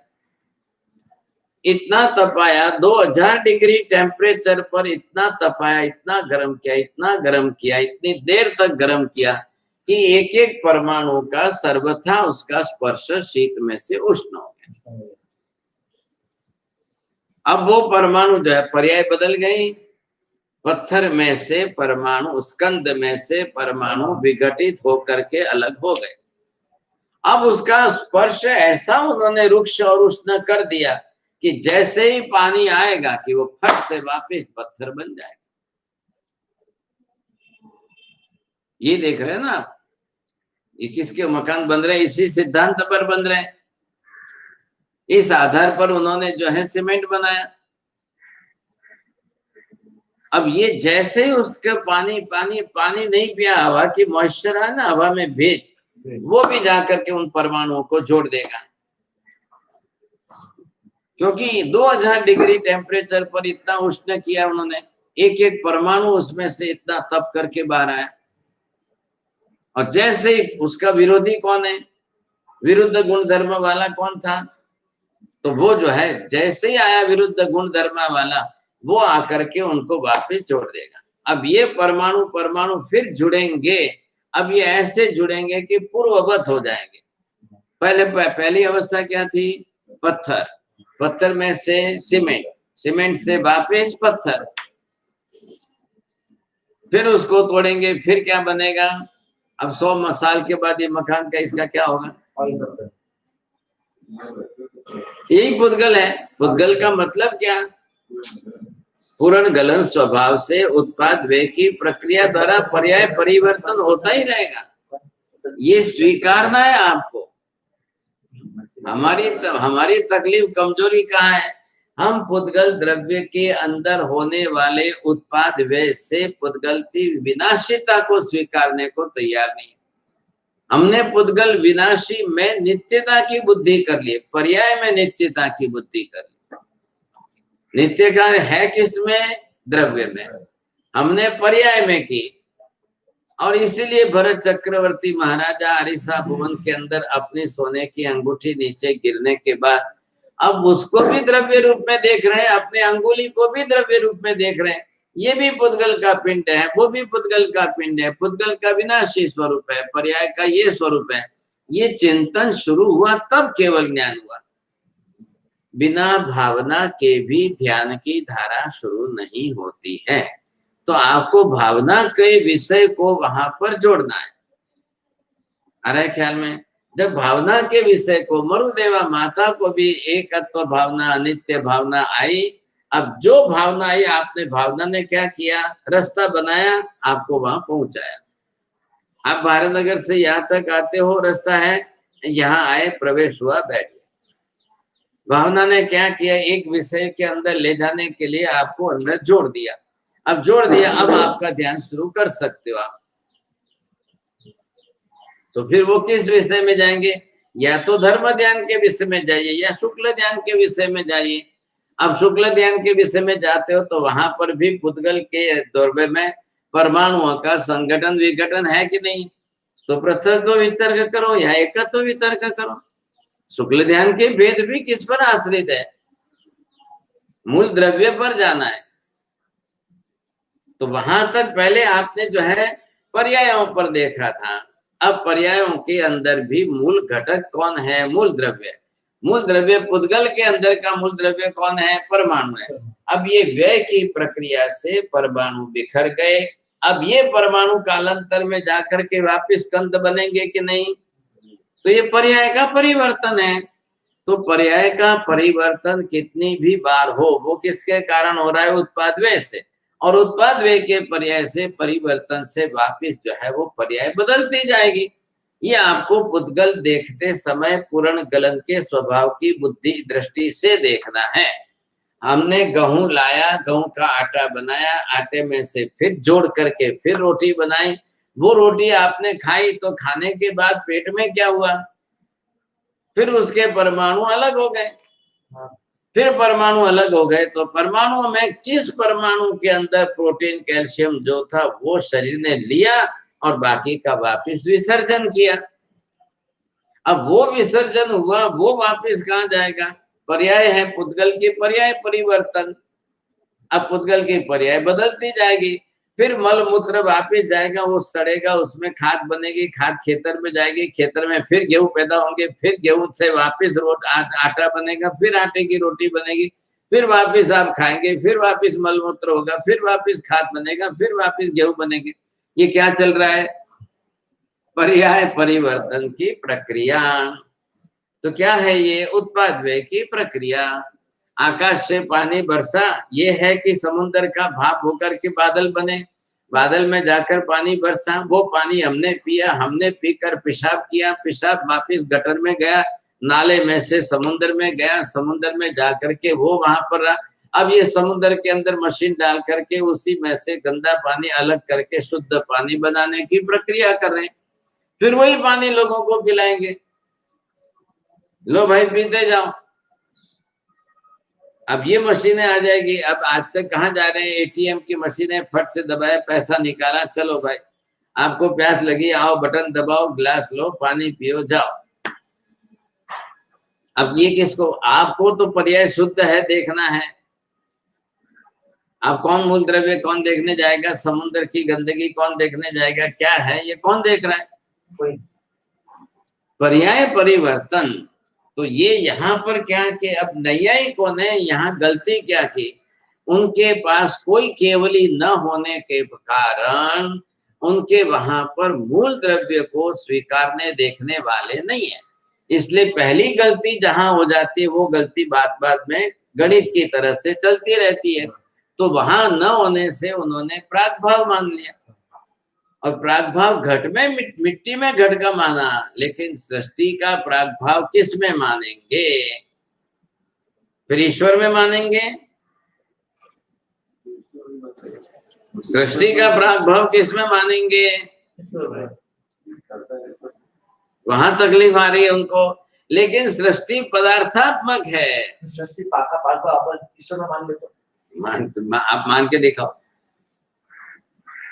इतना तपाया, 2000 डिग्री टेम्परेचर पर इतना तपाया, इतना गर्म किया, इतना गर्म किया, इतनी देर तक गर्म किया कि एक एक परमाणु का सर्वथा उसका स्पर्श शीत में से उष्ण हो गया। अब वो परमाणु जो है पर्याय बदल गई, पत्थर में से परमाणु, स्कंद में से परमाणु विघटित होकर के अलग हो गए। अब उसका स्पर्श ऐसा उन्होंने रुक्ष और उष्ण कर दिया कि जैसे ही पानी आएगा कि वो फट से वापस पत्थर बन जाएगा। ये देख रहे हैं ना आप, ये किसके मकान बन रहे हैं, इसी सिद्धांत पर बन रहे हैं, इस आधार पर उन्होंने जो है सीमेंट बनाया। अब ये जैसे ही उसके पानी पानी पानी नहीं पिया, हवा की मॉइस्चर है ना, हवा में भेज, वो भी जाकर के उन परमाणुओं को जोड़ देगा। क्योंकि 2000 डिग्री टेम्परेचर पर इतना उष्ण किया उन्होंने, एक एक परमाणु उसमें से इतना तप करके बाहर आया। और जैसे ही उसका विरोधी कौन है, विरुद्ध गुण धर्म वाला कौन था, तो वो जो है जैसे ही आया विरुद्ध गुण धर्म वाला, वो आकर के उनको वापस जोड़ देगा। अब ये परमाणु परमाणु फिर जुड़ेंगे। अब ये ऐसे जुड़ेंगे कि पूर्ववत हो जाएंगे। पहली अवस्था क्या थी, पत्थर, पत्थर में से सीमेंट, सीमेंट से वापस पत्थर, फिर उसको तोड़ेंगे, फिर क्या बनेगा। अब 100 साल के बाद ये मकान का इसका क्या होगा, यही पुद्गल है। पुद्गल का मतलब क्या, पूर्ण गलन स्वभाव से उत्पाद वे की प्रक्रिया द्वारा पर्याय परिवर्तन होता ही रहेगा। ये स्वीकारना है आपको। हमारी तकलीफ कमजोरी कहाँ है, हम पुद्गल द्रव्य के अंदर होने वाले उत्पाद वे से पुद्गल की विनाशिता को स्वीकारने को तैयार नहीं। हमने पुद्गल विनाशी में नित्यता की बुद्धि कर ली, पर्याय में नित्यता की बुद्धि कर ली। नित्य का है किसमें, द्रव्य में, हमने पर्याय में की। और इसीलिए भरत चक्रवर्ती महाराजा अरिसा भुवन के अंदर अपनी सोने की अंगूठी नीचे गिरने के बाद अब उसको भी द्रव्य रूप में देख रहे हैं, अपने अंगुली को भी द्रव्य रूप में देख रहे हैं। ये भी पुद्गल का पिंड है, वो भी पुद्गल का पिंड है, पुद्गल का विनाशी स्वरूप है, पर्याय का ये स्वरूप है। ये चिंतन शुरू हुआ तब केवल ज्ञान हुआ। बिना भावना के भी ध्यान की धारा शुरू नहीं होती है। तो आपको भावना के विषय को वहां पर जोड़ना है। आ रहा है ख्याल में, जब भावना के विषय को, मरुदेवा माता को भी एकत्व भावना, अनित्य भावना आई। अब जो भावना आई, आपने भावना ने क्या किया, रास्ता बनाया, आपको वहां पहुंचाया। आप भारत नगर से यहाँ तक आते हो, रास्ता है, यहाँ आए, प्रवेश हुआ, बैठ गए। भावना ने क्या किया, एक विषय के अंदर ले जाने के लिए आपको अंदर जोड़ दिया। अब जोड़ दिया, अब आपका ध्यान शुरू कर सकते हो आप। तो फिर वो किस विषय में जाएंगे, या तो धर्म ध्यान के विषय में जाइए या शुक्ल ध्यान के विषय में जाइए। अब शुक्ल ध्यान के विषय में जाते हो तो वहां पर भी पुद्गल के द्रव्य में परमाणुओं का संगठन विघटन है कि नहीं। तो पृथक वितर्क करो या एकत्व वितर्क करो। शुक्ल ध्यान के भेद भी किस पर आश्रित है, मूल द्रव्य पर जाना है। तो वहां तक पहले आपने जो है पर्यायों पर देखा था। अब पर्यायों के अंदर भी मूल घटक कौन है, मूल द्रव्य। मूल द्रव्य पुद्गल के अंदर का मूल द्रव्य कौन है, परमाणु है। अब ये व्यय की प्रक्रिया से परमाणु बिखर गए। अब ये परमाणु कालांतर में जाकर के वापिस कंद बनेंगे कि नहीं। तो ये पर्याय का परिवर्तन है। तो पर्याय का परिवर्तन कितनी भी बार हो, वो किसके कारण हो रहा है, उत्पाद व्यय से। और उत्पाद व्यय के पर्याय से, परिवर्तन से वापिस जो है वो पर्याय बदलती जाएगी। ये आपको पुद्गल देखते समय पूर्ण गलन के स्वभाव की बुद्धि दृष्टि से देखना है। हमने गेहूं लाया, गेहूं का आटा बनाया, आटे में से फिर जोड़ करके फिर रोटी बनाई। वो रोटी आपने खाई तो खाने के बाद पेट में क्या हुआ, फिर उसके परमाणु अलग हो गए। फिर परमाणु अलग हो गए तो परमाणुओं में किस परमाणु के अंदर प्रोटीन कैल्शियम जो था वो शरीर ने लिया और बाकी का वापिस विसर्जन किया। अब वो विसर्जन हुआ, वो वापिस कहाँ जाएगा, पर्याय है पुद्गल की पर्याय परिवर्तन। अब पुद्गल की पर्याय बदलती जाएगी, फिर मल मूत्र वापिस जाएगा, वो सड़ेगा, उसमें खाद बनेगी, खाद खेतर में जाएगी, खेतर में फिर गेहूं पैदा होंगे, फिर गेहूं से वापिस आटा बनेगा, फिर आटे की रोटी बनेगी, फिर वापिस आप खाएंगे, फिर वापिस मल मूत्र होगा, फिर वापिस खाद बनेगा, फिर वापिस गेहूं बनेगी। ये क्या चल रहा है, पर्याय परिवर्तन की प्रक्रिया। तो क्या है ये, उत्पाद व्यय की प्रक्रिया। आकाश से पानी बरसा, ये है कि समुद्र का भाप होकर के बादल बने, बादल में जाकर पानी बरसा, वो पानी हमने पिया, हमने पीकर पेशाब किया, पेशाब वापिस गटर में गया, नाले में से समुद्र में गया, समुद्र में जाकर के वो वहां पर रहा। अब ये समुद्र के अंदर मशीन डाल करके उसी में से गंदा पानी अलग करके शुद्ध पानी बनाने की प्रक्रिया कर रहे हैं। फिर वही पानी लोगों को पिलाएंगे, लो भाई पीते जाओ। अब ये मशीनें आ जाएगी। अब आज तक कहाँ जा रहे हैं, एटीएम की मशीनें, फट से दबाए पैसा निकाला, चलो भाई आपको प्यास लगी, आओ बटन दबाओ, गिलास लो, पानी पियो, जाओ। अब ये किसको, आपको तो पर्याय शुद्ध है, देखना है। अब कौन मूल द्रव्य कौन देखने जाएगा, समुद्र की गंदगी कौन देखने जाएगा, क्या है ये कौन देख रहा है? कोई पर्याय परिवर्तन। तो ये यहाँ पर क्या कि अब नैयायिकों ने यहाँ गलती क्या की, उनके पास कोई केवली न होने के कारण उनके वहां पर मूल द्रव्य को स्वीकारने देखने वाले नहीं है। इसलिए पहली गलती जहां हो जाती है वो गलती बात बात में गणित की तरह से चलती रहती है। तो वहां न होने से उन्होंने प्रागभाव मान लिया, और प्रागभाव घट में मिट्टी में घट का माना, लेकिन सृष्टि का प्रागभाव किस में मानेंगे? फिर ईश्वर में मानेंगे। सृष्टि का प्रागभाव किस में मानेंगे? वहां तकलीफ आ रही है उनको। लेकिन सृष्टि पदार्थात्मक है। सृष्टि पाका पाका अपन ईश्वर में मान लेते, आप मान के दिखाओ।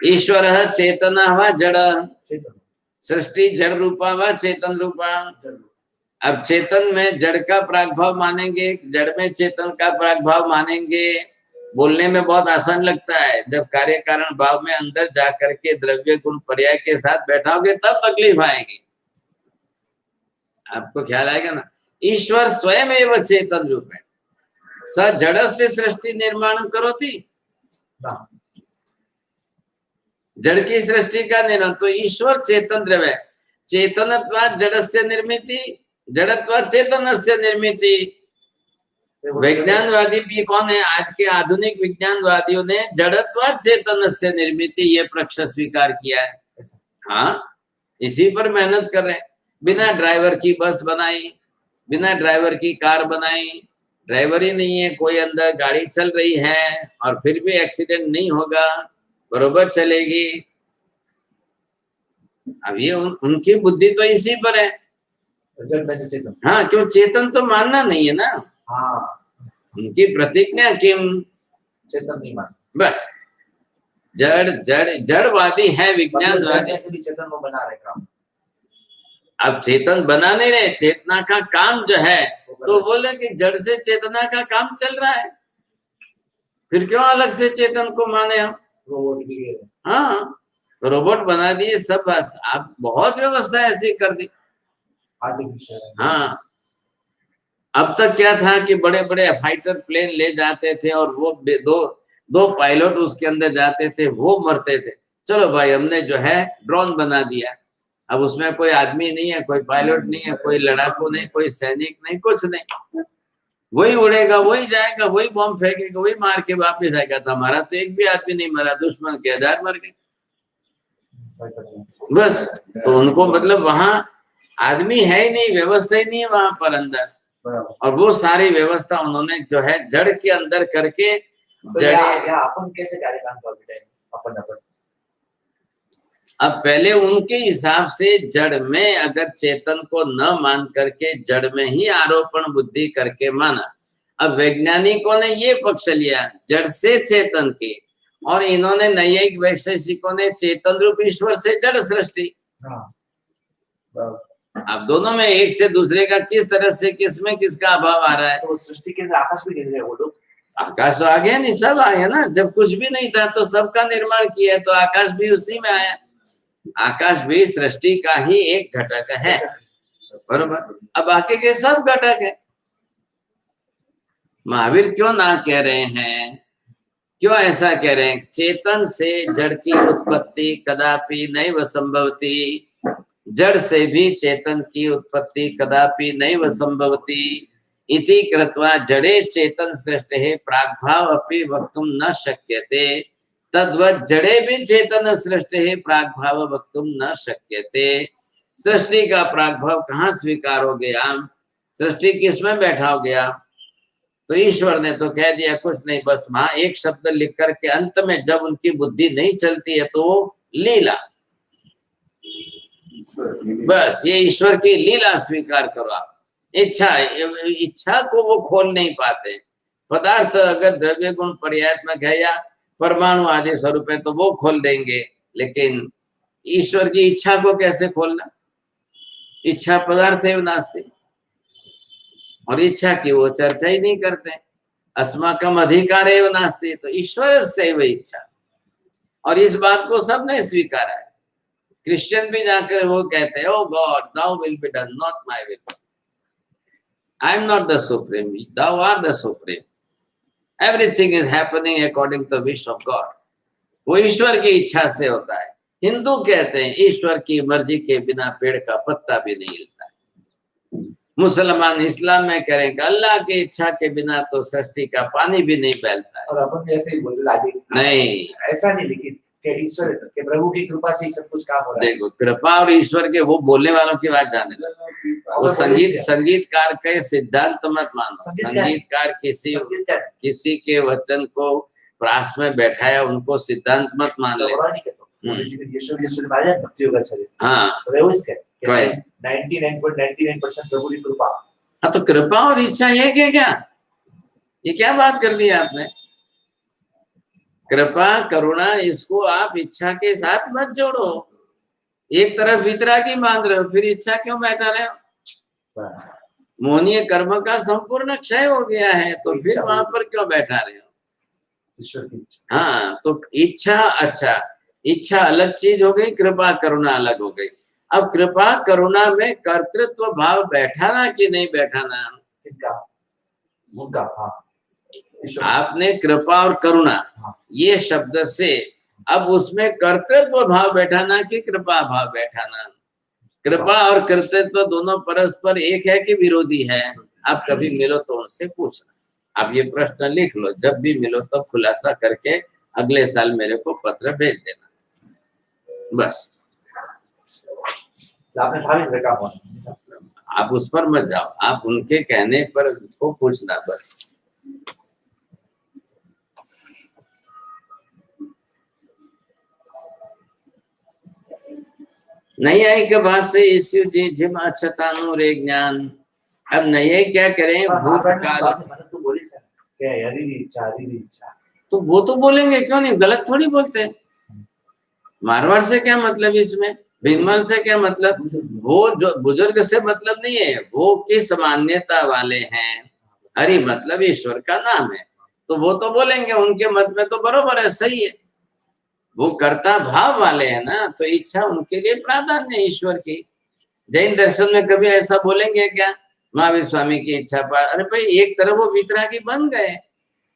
ईश्वर चेतना व जड़, सृष्टि जड़ रूपा व चेतन रूपा। अब चेतन में जड़ का प्रागभाव मानेंगे, जड़ में चेतन का प्रागभाव मानेंगे। बोलने में बहुत आसान लगता है, जब कार्य कारण भाव में अंदर जा करके द्रव्य गुण पर्याय के साथ बैठाओगे तब तकलीफ आएगी। आपको ख्याल आएगा ना। ईश्वर स्वयं एवं चेतन रूप है, स जड़ से सृष्टि निर्माण करोति। जड़ की सृष्टि का निर्माण, तो ईश्वर चेतन द्रव्य, चेतनत्वात् जड़स्य निर्मिति, जड़त्वात् चेतनस्य निर्मिति। विज्ञानवादी भी कौन है, आज के आधुनिक विज्ञानवादियों ने जड़त्वात् चेतनस्य निर्मिति ये पक्ष स्वीकार किया है। हाँ, इसी पर मेहनत कर रहे हैं। बिना ड्राइवर की बस बनाई, बिना ड्राइवर की कार बनाई, ड्राइवर ही नहीं है कोई, अंदर गाड़ी चल रही है और फिर भी एक्सीडेंट नहीं होगा, बरोबर चलेगी। अब ये उनकी बुद्धि तो इसी पर है। चेतन, हाँ, क्यों चेतन तो मानना नहीं है ना। हाँ, उनकी प्रतिज्ञा किम, चेतन नहीं मान, बस जड़ जड़ जड़वादी है विज्ञानवादी। ऐसे भी चेतन वो बना रहे काम। अब चेतन बना नहीं रहे, चेतना का काम जो है, तो बोले कि जड़ से चेतना का काम चल रहा है, फिर क्यों अलग से चेतन को माने हम? रोबोट भी, हाँ, रोबोट बना दिए सब, बस आप बहुत व्यवस्था ऐसी कर दी। आर्टिफिशियल। हाँ, अब तक क्या था कि बड़े बड़े फाइटर प्लेन ले जाते थे और वो दो पायलट उसके अंदर जाते थे, वो मरते थे। चलो भाई हमने जो है ड्रोन बना दिया, अब उसमें कोई आदमी नहीं है, कोई पायलट नहीं है, कोई लड़ाकू नहीं, कोई सैनिक नहीं, कुछ नहीं, वही उड़ेगा, वही जाएगा, वही बम फेंकेगा, वही मार के वापिस आएगा। तो हमारा तो एक भी आदमी नहीं मरा, दुश्मन के 1000 मर गए बस। तो उनको मतलब वहां आदमी है ही नहीं, व्यवस्था ही नहीं है वहां पर अंदर, और वो सारी व्यवस्था उन्होंने जो है जड़ के अंदर करके जड़े। अपन कैसे कार्यक्रम अपन अपन अब पहले उनके हिसाब से जड़ में अगर चेतन को न मान करके जड़ में ही आरोपण बुद्धि करके माना। अब वैज्ञानिकों ने ये पक्ष लिया जड़ से चेतन के, और इन्होंने नैयायिक वैशेषिकों ने चेतन रूप ईश्वर से जड़ सृष्टि। अब दोनों में एक से दूसरे का किस तरह से किसमें किसका अभाव आ रहा है? तो सृष्टि के अंदर आकाश भी गिर रहे वो लोग। आकाश तो आ गया नहीं, सब आ गया ना। जब कुछ भी नहीं था तो सबका निर्माण किया, तो आकाश भी उसी में आया। आकाश भी सृष्टि का ही एक घटक है, बरोबर। अब बाकी के सब घटक है। महावीर क्यों ना कह रहे हैं, क्यों ऐसा कह रहे हैं? चेतन से जड़ की उत्पत्ति कदापि नैव संभवती, जड़ से भी चेतन की उत्पत्ति कदापि नैव संभवती इति कृत्वा जड़े चेतन सृष्टे प्राग्भाव अपि वक्तुम न शक्यते, तद्वत् जड़े भी चेतन सृष्टे प्राग्भाव वक्तुम न शक्यते। सृष्टि का प्राग्भाव कहाँ स्वीकार हो गया? सृष्टि किसमें बैठा हो गया? तो ईश्वर ने तो कह दिया कुछ नहीं, बस वहां एक शब्द लिख करके अंत में जब उनकी बुद्धि नहीं चलती है तो वो लीला, बस ये ईश्वर की लीला स्वीकार करो आप। इच्छा को वो खोल नहीं पाते, पदार्थ अगर द्रव्य गुण पर्यायत्मक है या परमाणु आदि स्वरूप है तो वो खोल देंगे, लेकिन ईश्वर की इच्छा को कैसे खोलना? इच्छा पदार्थ है नास्ति, और इच्छा की वो चर्चा ही नहीं करते। अस्माकम अधिकार एव नास्ति, तो ईश्वर से वही इच्छा, और इस बात को सबने स्वीकारा है। क्रिश्चियन भी जाकर वो कहते हैं, oh God thou will be done not my will, I am not the supreme, thou are the supreme, everything is happening according to the wish of God. वो ईश्वर की इच्छा से होता है। हिंदू कहते हैं ईश्वर की मर्जी के बिना पेड़ का पत्ता भी नहीं हिलता है। मुसलमान इस्लाम में करें कि अल्लाह की इच्छा के बिना तो सृष्टि का पानी भी नहीं फैलता है। और अपन ऐसे ही बोल रहे नहीं, ऐसा नहीं, लेकिन कि ईश्वर के प्रभु की कृपा से ही सब कुछ काम हो रहा है। देखो कृपा और ईश्वर के, वो बोलने वालों की बात जाने दो। वो संगीतकार के सिद्धांत मत मानो। संगीतकार किसी के वचन को प्रास में बैठाया, उनको सिद्धांत मत मान ले। हाँ, 99.99% प्रभु की कृपा। हाँ, तो कृपा और इच्छा ये क्या, ये क्या बात कर ली आपने? कृपा करुणा इसको आप इच्छा के साथ मत जोड़ो। एक तरफ वितरागी बांध रहे हो, फिर इच्छा क्यों बैठा रहे हो? मोहनीय कर्म का संपूर्ण क्षय हो गया है, तो फिर वहां पर क्यों बैठा रहे हो? ईश्वर की इच्छा। हाँ, तो इच्छा, अच्छा इच्छा अलग चीज हो गई, कृपा करुणा अलग हो गई। अब कृपा करुणा में कर्तृत्व भाव बैठाना कि नहीं बैठाना? आपने कृपा और करुणा ये शब्द से अब उसमें कर्तृत्व भाव बैठाना कि कृपा भाव बैठाना? कृपा और कर्तृत्व दोनों परस्पर एक है कि विरोधी है? आप कभी मिलो तो उनसे पूछना। आप ये प्रश्न लिख लो, जब भी मिलो तो खुलासा करके अगले साल मेरे को पत्र भेज देना, बस। आप उस पर मत जाओ, आप उनके कहने पर उनको पूछना, बस। नैयायिक भाष्य ईश्वर जी जिम अक्षतानु रे ज्ञान। अब नैयायिक क्या करें? भूतकाल तो वो तो बोलेंगे, क्यों नहीं, गलत थोड़ी बोलते। मारवाड़ से क्या मतलब इसमें, भिंगमल से क्या मतलब? वो जो बुजुर्ग से मतलब नहीं है, वो किस मान्यता वाले हैं। हरि मतलब ईश्वर का नाम है, तो वो तो बोलेंगे, उनके मत में तो बरोबर है, सही है। वो कर्ता भाव वाले हैं ना, तो इच्छा उनके लिए प्राधान्य है ईश्वर की। जैन दर्शन में कभी ऐसा बोलेंगे क्या, महावीर स्वामी की इच्छा पर? अरे भाई, एक तरफ वो वितरागी बन गए,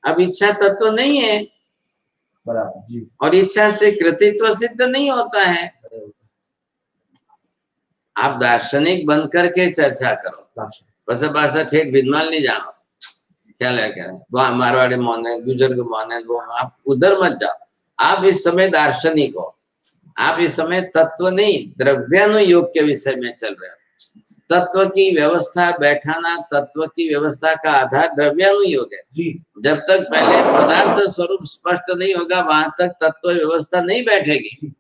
अब इच्छा तत्व नहीं है, बराबर जी। और इच्छा से कृतित्व सिद्ध नहीं होता है। आप दार्शनिक बन करके चर्चा करो, बस ठेठ विद्वान नहीं जाओ, क्या लगे वहां मारवाड़ी मौन है, बुजुर्ग मौन है, वो आप उधर मत जाओ। आप इस समय दार्शनिक हो, आप इस समय तत्व नहीं द्रव्यानुयोग के विषय में चल रहे हो। तत्व की व्यवस्था बैठाना, तत्व की व्यवस्था का आधार द्रव्यानुयोग है जी। जब तक पहले पदार्थ स्वरूप स्पष्ट नहीं होगा, वहां तक तत्व व्यवस्था नहीं बैठेगी।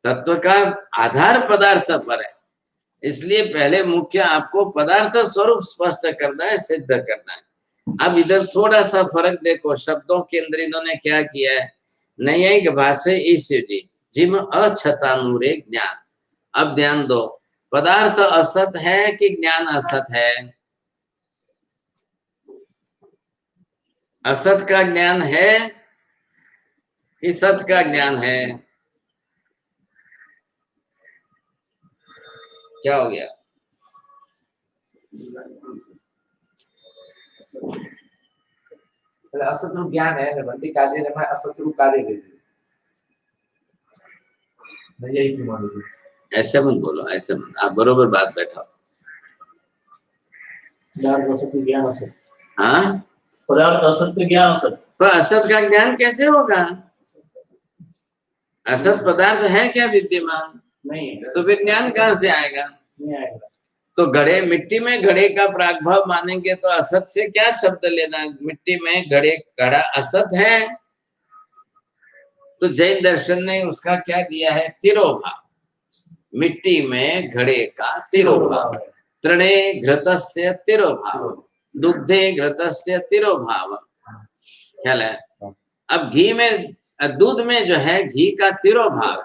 तत्व का आधार पदार्थ पर है, इसलिए पहले मुख्य आपको पदार्थ स्वरूप स्पष्ट करना है, सिद्ध करना है। अब इधर थोड़ा सा फर्क देखो, शब्दों के अंदर इन्होंने क्या किया है। नैयायिक भाष्य ईश्वरी जिम अक्षतानुरे ज्ञान। अब ध्यान दो, पदार्थ असत है कि ज्ञान असत है? असत का ज्ञान है कि सत का ज्ञान है? क्या हो गया? असत ज्ञान है, बंदी कार्य में असत कार्य दे यही क्यों मालूम? ऐसे मत बोलो, ऐसे मत, आप बरोबर बात बैठाओ। ज्ञान असत, हाँ, पदार्थ असत ज्ञान असत, तो असत का ज्ञान कैसे होगा? असत पदार्थ है क्या विद्यमान? नहीं है, तो फिर ज्ञान कहाँ से आएगा? नहीं आएगा। तो घड़े, मिट्टी में घड़े का प्रागभाव मानेंगे तो असत से क्या शब्द लेना? मिट्टी में घड़ा असत है, तो जैन दर्शन ने उसका क्या दिया है? तिरोभाव। मिट्टी में घड़े का तिरोभाव, तृणे घृतस्य तिरोभाव। दुग्धे घृतस्य तिरोभाव, ख्याल है। अब घी में, दूध में जो है घी का तिरोभाव,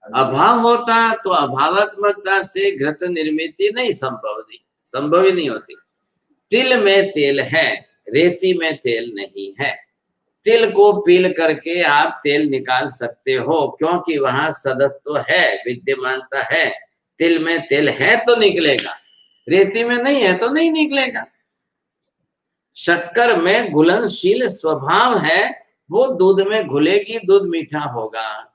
अभाव होता तो अभावात्मकता से घृत निर्मिति नहीं संभव ही नहीं होती। तिल में तेल है, रेती में तेल नहीं है। तिल को पील करके आप तेल निकाल सकते हो, क्योंकि वहां सदत्व है, विद्यमानता है। तिल में तेल है तो निकलेगा, रेती में नहीं है तो नहीं निकलेगा। शक्कर में घुलनशील स्वभाव है, वो दूध में घुलेगी, दूध मीठा होगा।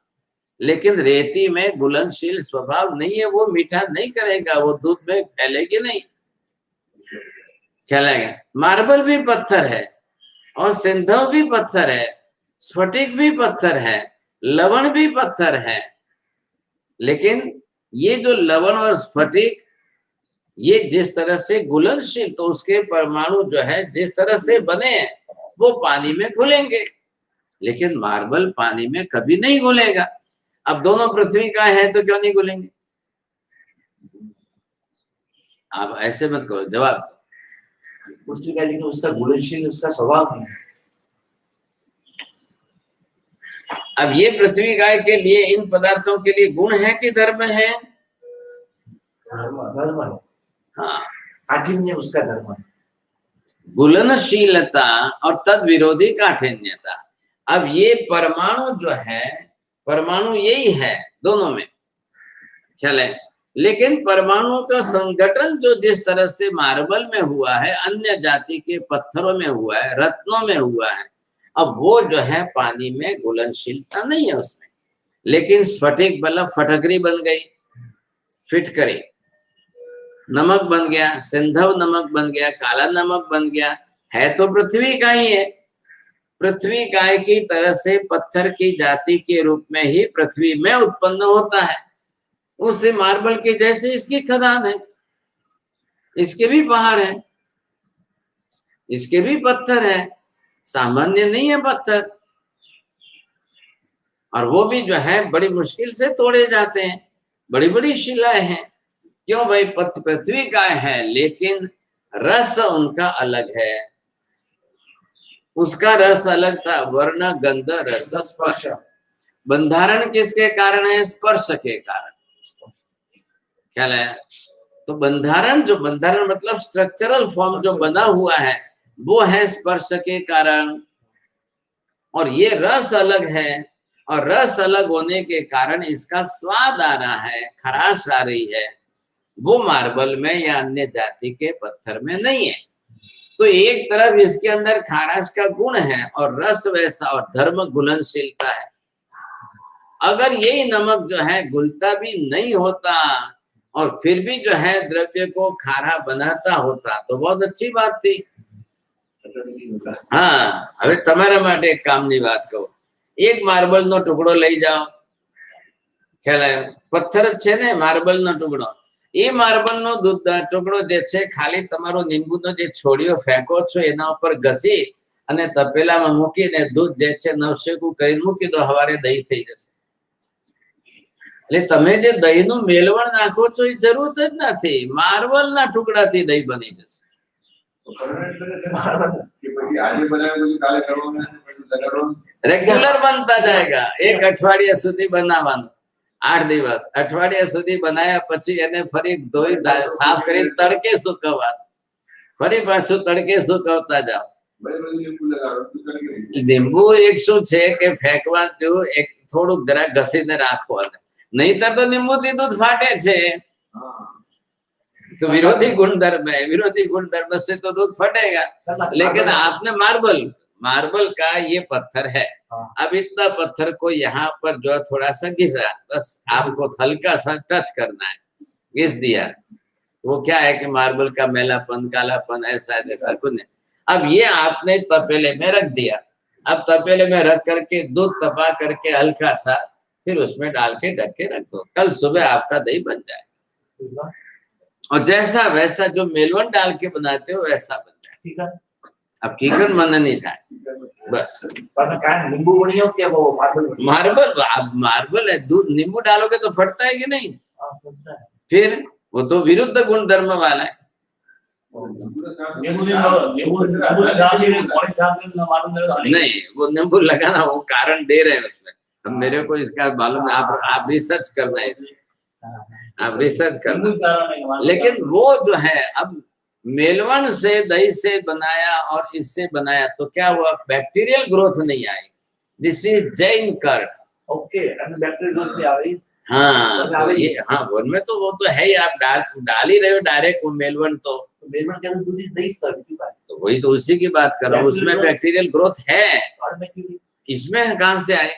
लेकिन रेती में घुलनशील स्वभाव नहीं है, वो मीठा नहीं करेगा, वो दूध में फैलेगी नहीं, चलेगा। मार्बल भी पत्थर है, और सिंधव भी पत्थर है, स्फटिक भी पत्थर है, लवण भी पत्थर है। लेकिन ये जो लवण और स्फटिक, ये जिस तरह से घुलनशील, तो उसके परमाणु जो है जिस तरह से बने हैं वो पानी में घुलेंगे, लेकिन मार्बल पानी में कभी नहीं घुलेगा। अब दोनों पृथ्वी का है तो क्यों नहीं घुलेंगे? आप ऐसे मत करो, जवाब। पृथ्वी का, लेकिन उसका घुलनशील, उसका स्वभाव नहीं है। अब ये पृथ्वी गाय के लिए, इन पदार्थों के लिए गुण है कि धर्म है? धर्म है। हाँ, काठिन्य उसका धर्म है। घुलनशीलता और तद विरोधी काठिन्यता। अब ये परमाणु जो है, परमाणु यही है दोनों में, ख्याल है। लेकिन परमाणु का संगठन जो जिस तरह से मार्बल में हुआ है, अन्य जाति के पत्थरों में हुआ है, रत्नों में हुआ है, अब वो जो है पानी में घुलनशीलता नहीं है उसमें। लेकिन स्फटिक मतलब फटकरी बन गई, फिटकरी, नमक बन गया, सिंधव नमक बन गया, काला नमक बन गया, है तो पृथ्वी का ही है। पृथ्वी काय की तरह से पत्थर की जाति के रूप में ही पृथ्वी में उत्पन्न होता है। उसे मार्बल के जैसे इसकी खदान है, इसके भी पहाड़ है, इसके भी पत्थर है, सामान्य नहीं है पत्थर। और वो भी जो है बड़ी मुश्किल से तोड़े जाते हैं, बड़ी बड़ी शिलाएं हैं। क्यों भाई? पृथ्वी का है, लेकिन रस उनका अलग है। उसका रस अलग था, वर्ण गंध रस स्पर्श। बंधारण किसके कारण है? स्पर्श के कारण, ख्याल है। तो बंधारण, जो बंधारण मतलब स्ट्रक्चरल फॉर्म जो बना हुआ है, वो है स्पर्श के कारण। और ये रस अलग है, और रस अलग होने के कारण इसका स्वाद आ रहा है, खराश आ रही है। वो मार्बल में या अन्य जाति के पत्थर में नहीं है। तो एक तरफ इसके अंदर खाराश का गुण है और रस वैसा, और धर्म घुलनशीलता है। अगर यही नमक जो है घुलता भी नहीं होता और फिर भी जो है द्रव्य को खारा बनाता होता तो बहुत अच्छी बात थी। हाँ, હવે તમારા માટે એક કામની વાત કહું। એક માર્બલનો ટુકડો લઈ જાઓ, ખ્યાલ આવ્યો? પથ્થર જ છે ને માર્બલનો ટુકડો, એ માર્બલનો ટુકડો જે છે, ખાલી તમારો લીંબુનો જે છોડીઓ ફેંકો છો એના ઉપર ઘસી અને તપેલામાં મૂકીને દૂધ જે છે નવશેકું કરીને મૂકી દો, હવારે દહીં થઈ જશે। એટલે તમે જે દહીંનું મેલવણ નાખો છો એ જરૂરત જ નથી, માર્બલના ટુકડાથી દહીં બની જશે। રેગ્યુલર બનતા જાયગા। એક અઠવાડિયા સુધી બનાવવાનું, 8 દિવસ, અઠવાડિયા સુધી બનાવ્યા પછી એને ફરી ધોઈ સાફ કરી તડકે સુકવવાનું, ફરી પાછું તડકે સુકવતા જાઓ। લીંબુ એક શું છે કે ફેંકવાનું, એક થોડુંક જરા ઘસીને રાખવાનું, નહીતર તો લીંબુથી દૂધ ફાટે છે। तो विरोधी गुणधर्म है, विरोधी गुणधर्म से तो दूध फटेगा। लेकिन आपने मार्बल का ये पत्थर है, अब इतना पत्थर को यहाँ पर जो थोड़ा सा घिसा, बस आपको हल्का सा टच करना है, घिस दिया, वो क्या है कि मार्बल का मैलापन, कालापन ऐसा जैसा कुछ नहीं। अब ये आपने तपेले में रख दिया, अब तपेले में रख करके दूध तपा करके हल्का सा फिर उसमें डाल के ढक के रख दो, कल सुबह आपका दही बन जाए। और जैसा वैसा जो मेलवन डाल के बनाते हो वैसा बन जाए। अब कीकन मन नहीं जाए, बस। मार्बल है, दूध नींबू डालोगे तो फटता है कि नहीं? फिर वो तो विरुद्ध गुण धर्म वाला है। नहीं, वो नींबू लगाना वो कारण दे रहे हैं उसमें। अब मेरे को इसका मालूम है, आप रिसर्च करना है इसमें, आप रिसर्च करना। लेकिन वो जो है अब मेलवन से दही से बनाया और इससे बनाया तो क्या हुआ, बैक्टीरियल ग्रोथ नहीं आई। This is Jain curd. Okay, bacterial growth नहीं आ रही। हाँ तो ये, हाँ उनमें तो वो तो है ही, आप डाल ही रहे हो डायरेक्ट वो मेलवन। तो मेलवन के अंदर दूध दही स्तर की बात, तो वही तो उसी की बात कर रहा हूँ, उसमें बैक्टीरियल ग्रोथ है, इसमें कहाँ से आए?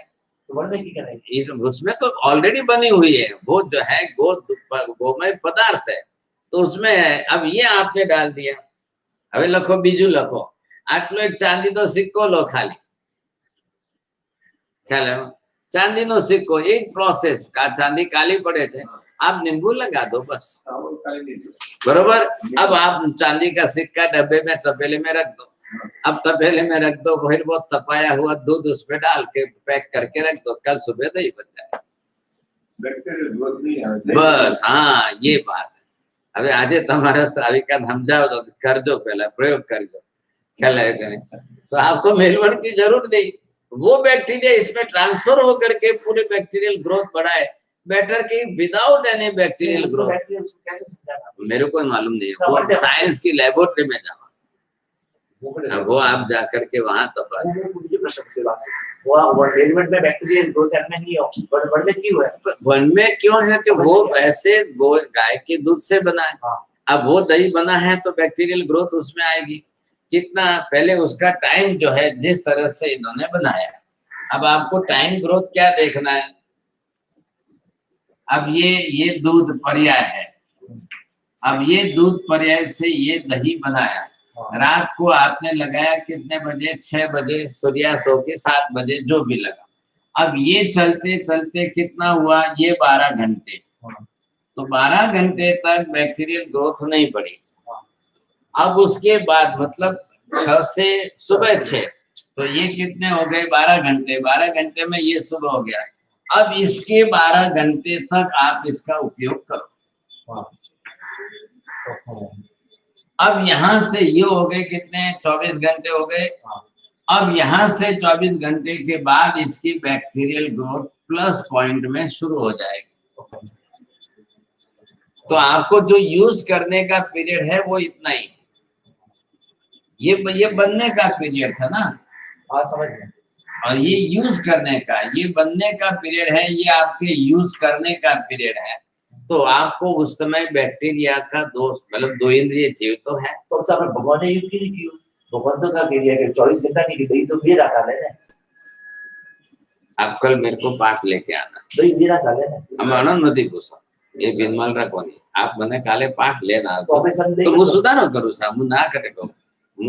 उसमें तो ऑलरेडी बनी हुई है, वो जो है गोमय पदार्थ है तो उसमें है। अब ये आपने डाल दिया, अबे लखो बीजू लखो, आटलो एक चांदी तो सिक्को लो खाली, ख्याल है? चांदी नो सिक्को, एक प्रोसेस का चांदी काली पड़े थे, आप नींबू लगा दो बस, बरोबर। अब आप चांदी का सिक्का डब्बे में तपेले में रख दो, अब तपेले में रख दो, फिर वो तपाया हुआ दूध उसमें डाल के पैक करके रख दो, कल सुबह दही बन जाए बस। हाँ ये बात है। अबे आज तुम्हारा श्राविका समझाओ तो कर दो, पहला प्रयोग कर दो, ख्याल है? तो आपको मेलवन की जरूरत नहीं, वो बैक्टीरिया इसमें ट्रांसफर होकर के पूरे बैक्टीरियल ग्रोथ बढ़ाए, बेटर कि विदाउट एनी बैक्टीरियल ग्रोथ। मेरे को मालूम नहीं है, वो साइंस की लेबोरेटरी में जाओ, वो आप जाकर के वहां तपास। वन में क्यों है कि वो ऐसे गाय के दूध से बना है, अब वो दही बना है तो बैक्टीरियल ग्रोथ उसमें आएगी। कितना पहले उसका टाइम जो है जिस तरह से इन्होंने बनाया, अब आपको टाइम ग्रोथ क्या देखना है। अब ये दूध पर्याय है, अब ये दूध पर्याय से ये दही बनाया, रात को आपने लगाया कितने बजे, 6 बजे, सूर्यास्त होके 7 बजे जो भी लगा, अब ये चलते चलते कितना हुआ, ये 12 घंटे, तो 12 घंटे तक बैक्टीरियल ग्रोथ नहीं बढ़ी। अब उसके बाद मतलब 6 से सुबह 6, तो ये कितने हो गए, 12 घंटे, 12 घंटे में ये सुबह हो गया। अब इसके 12 घंटे तक आप इसका उपयोग करो। अब यहाँ से ये हो गए कितने, 24 घंटे हो गए। अब यहाँ से 24 घंटे के बाद इसकी बैक्टीरियल ग्रोथ प्लस पॉइंट में शुरू हो जाएगी। तो आपको जो यूज करने का पीरियड है वो इतना ही, ये बनने का पीरियड था ना, समझ गए, और ये यूज करने का, ये बनने का पीरियड है, ये आपके यूज करने का पीरियड है। तो आपको उस समय बैक्टीरिया का दोष, मतलब 2 इंद्रिय जीव तो है, तो भगवान ने युद्ध नहीं किया, भगवान तो क्या कह 24 घंटा नहीं की, तो मेरा काल है। आप कल मेरे को पाठ लेके आना, तो मेरा काल है। हम आनंद નથી પૂછો, એ બિનમાલ રાખો નહીં, आप મને કાલે પાઠ લેना तो હું સુધારો કરું છું, હું ના કરે કહું, હું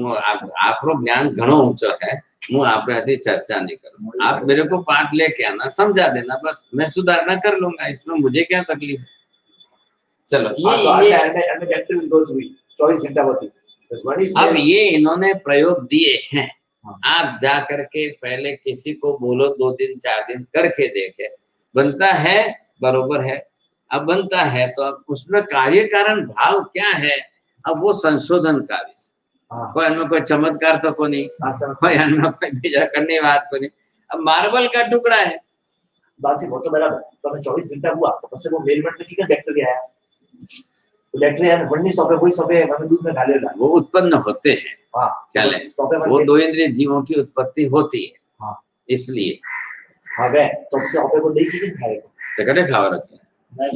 આપણો જ્ઞાન ઘણો ઊંચો है, હું આપણે આથી चर्चा नहीं करूँ, आप मेरे को पाठ लेके आना, समझा देना, बस मैं सुधारना कर लूंगा, इसमें मुझे क्या तकलीफ। चलो अब ये इन्होंने प्रयोग दिए हैं, आप जा करके पहले किसी को बोलो 2 दिन 4 दिन करके देखे, बनता है बरोबर है, अब बनता है तो अब उसमें कार्य कारण भाव क्या है, अब वो संशोधन का विषय, कोई इनमें कोई चमत्कार तो को नहीं, कोई इनमें कोई बीजा करने बात को नहीं, अब मार्बल का टुकड़ा है बासी, वो तो बराबर, तो 24 घंटा हुआ तो बस वो मेलमेंट में ठीक है, बैक्टीरिया है, बैक्टीरिया है, वन्नी सौंपे कोई सौंपे हमें दूध में डालेगा, वो उत्पन्न होते हैं। हाँ, क्या ले, वो 2 इंद्रिय जीवों की उत्पत्ति होती है। हाँ, इसलिए हाँ गए तो सौंपे को दही कितने खाएगा, तो कटे खावा रखे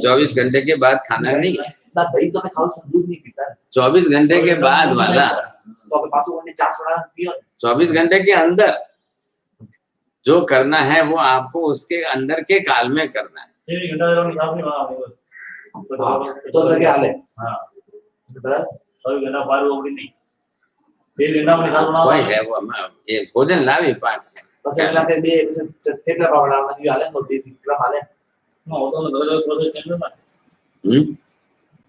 24 घंटे के बाद खाना नहीं है ना, दही तो मैं खाऊं, दूध नहीं पीता, 24 घंटे के बाद वाला, तो अपने पास वो चास बना पियो, 24 घंटे के अंदर जो करना है वो आपको उसके अंदर के काल में करना है। तो क्या हाल है, कोई है वो ये भोजन लावी पाठ से बस એટલા કે બે થેટલા પાવડા ની હાલે તો થેટલા હાલે નો તો પ્રોસેસ કેમ ના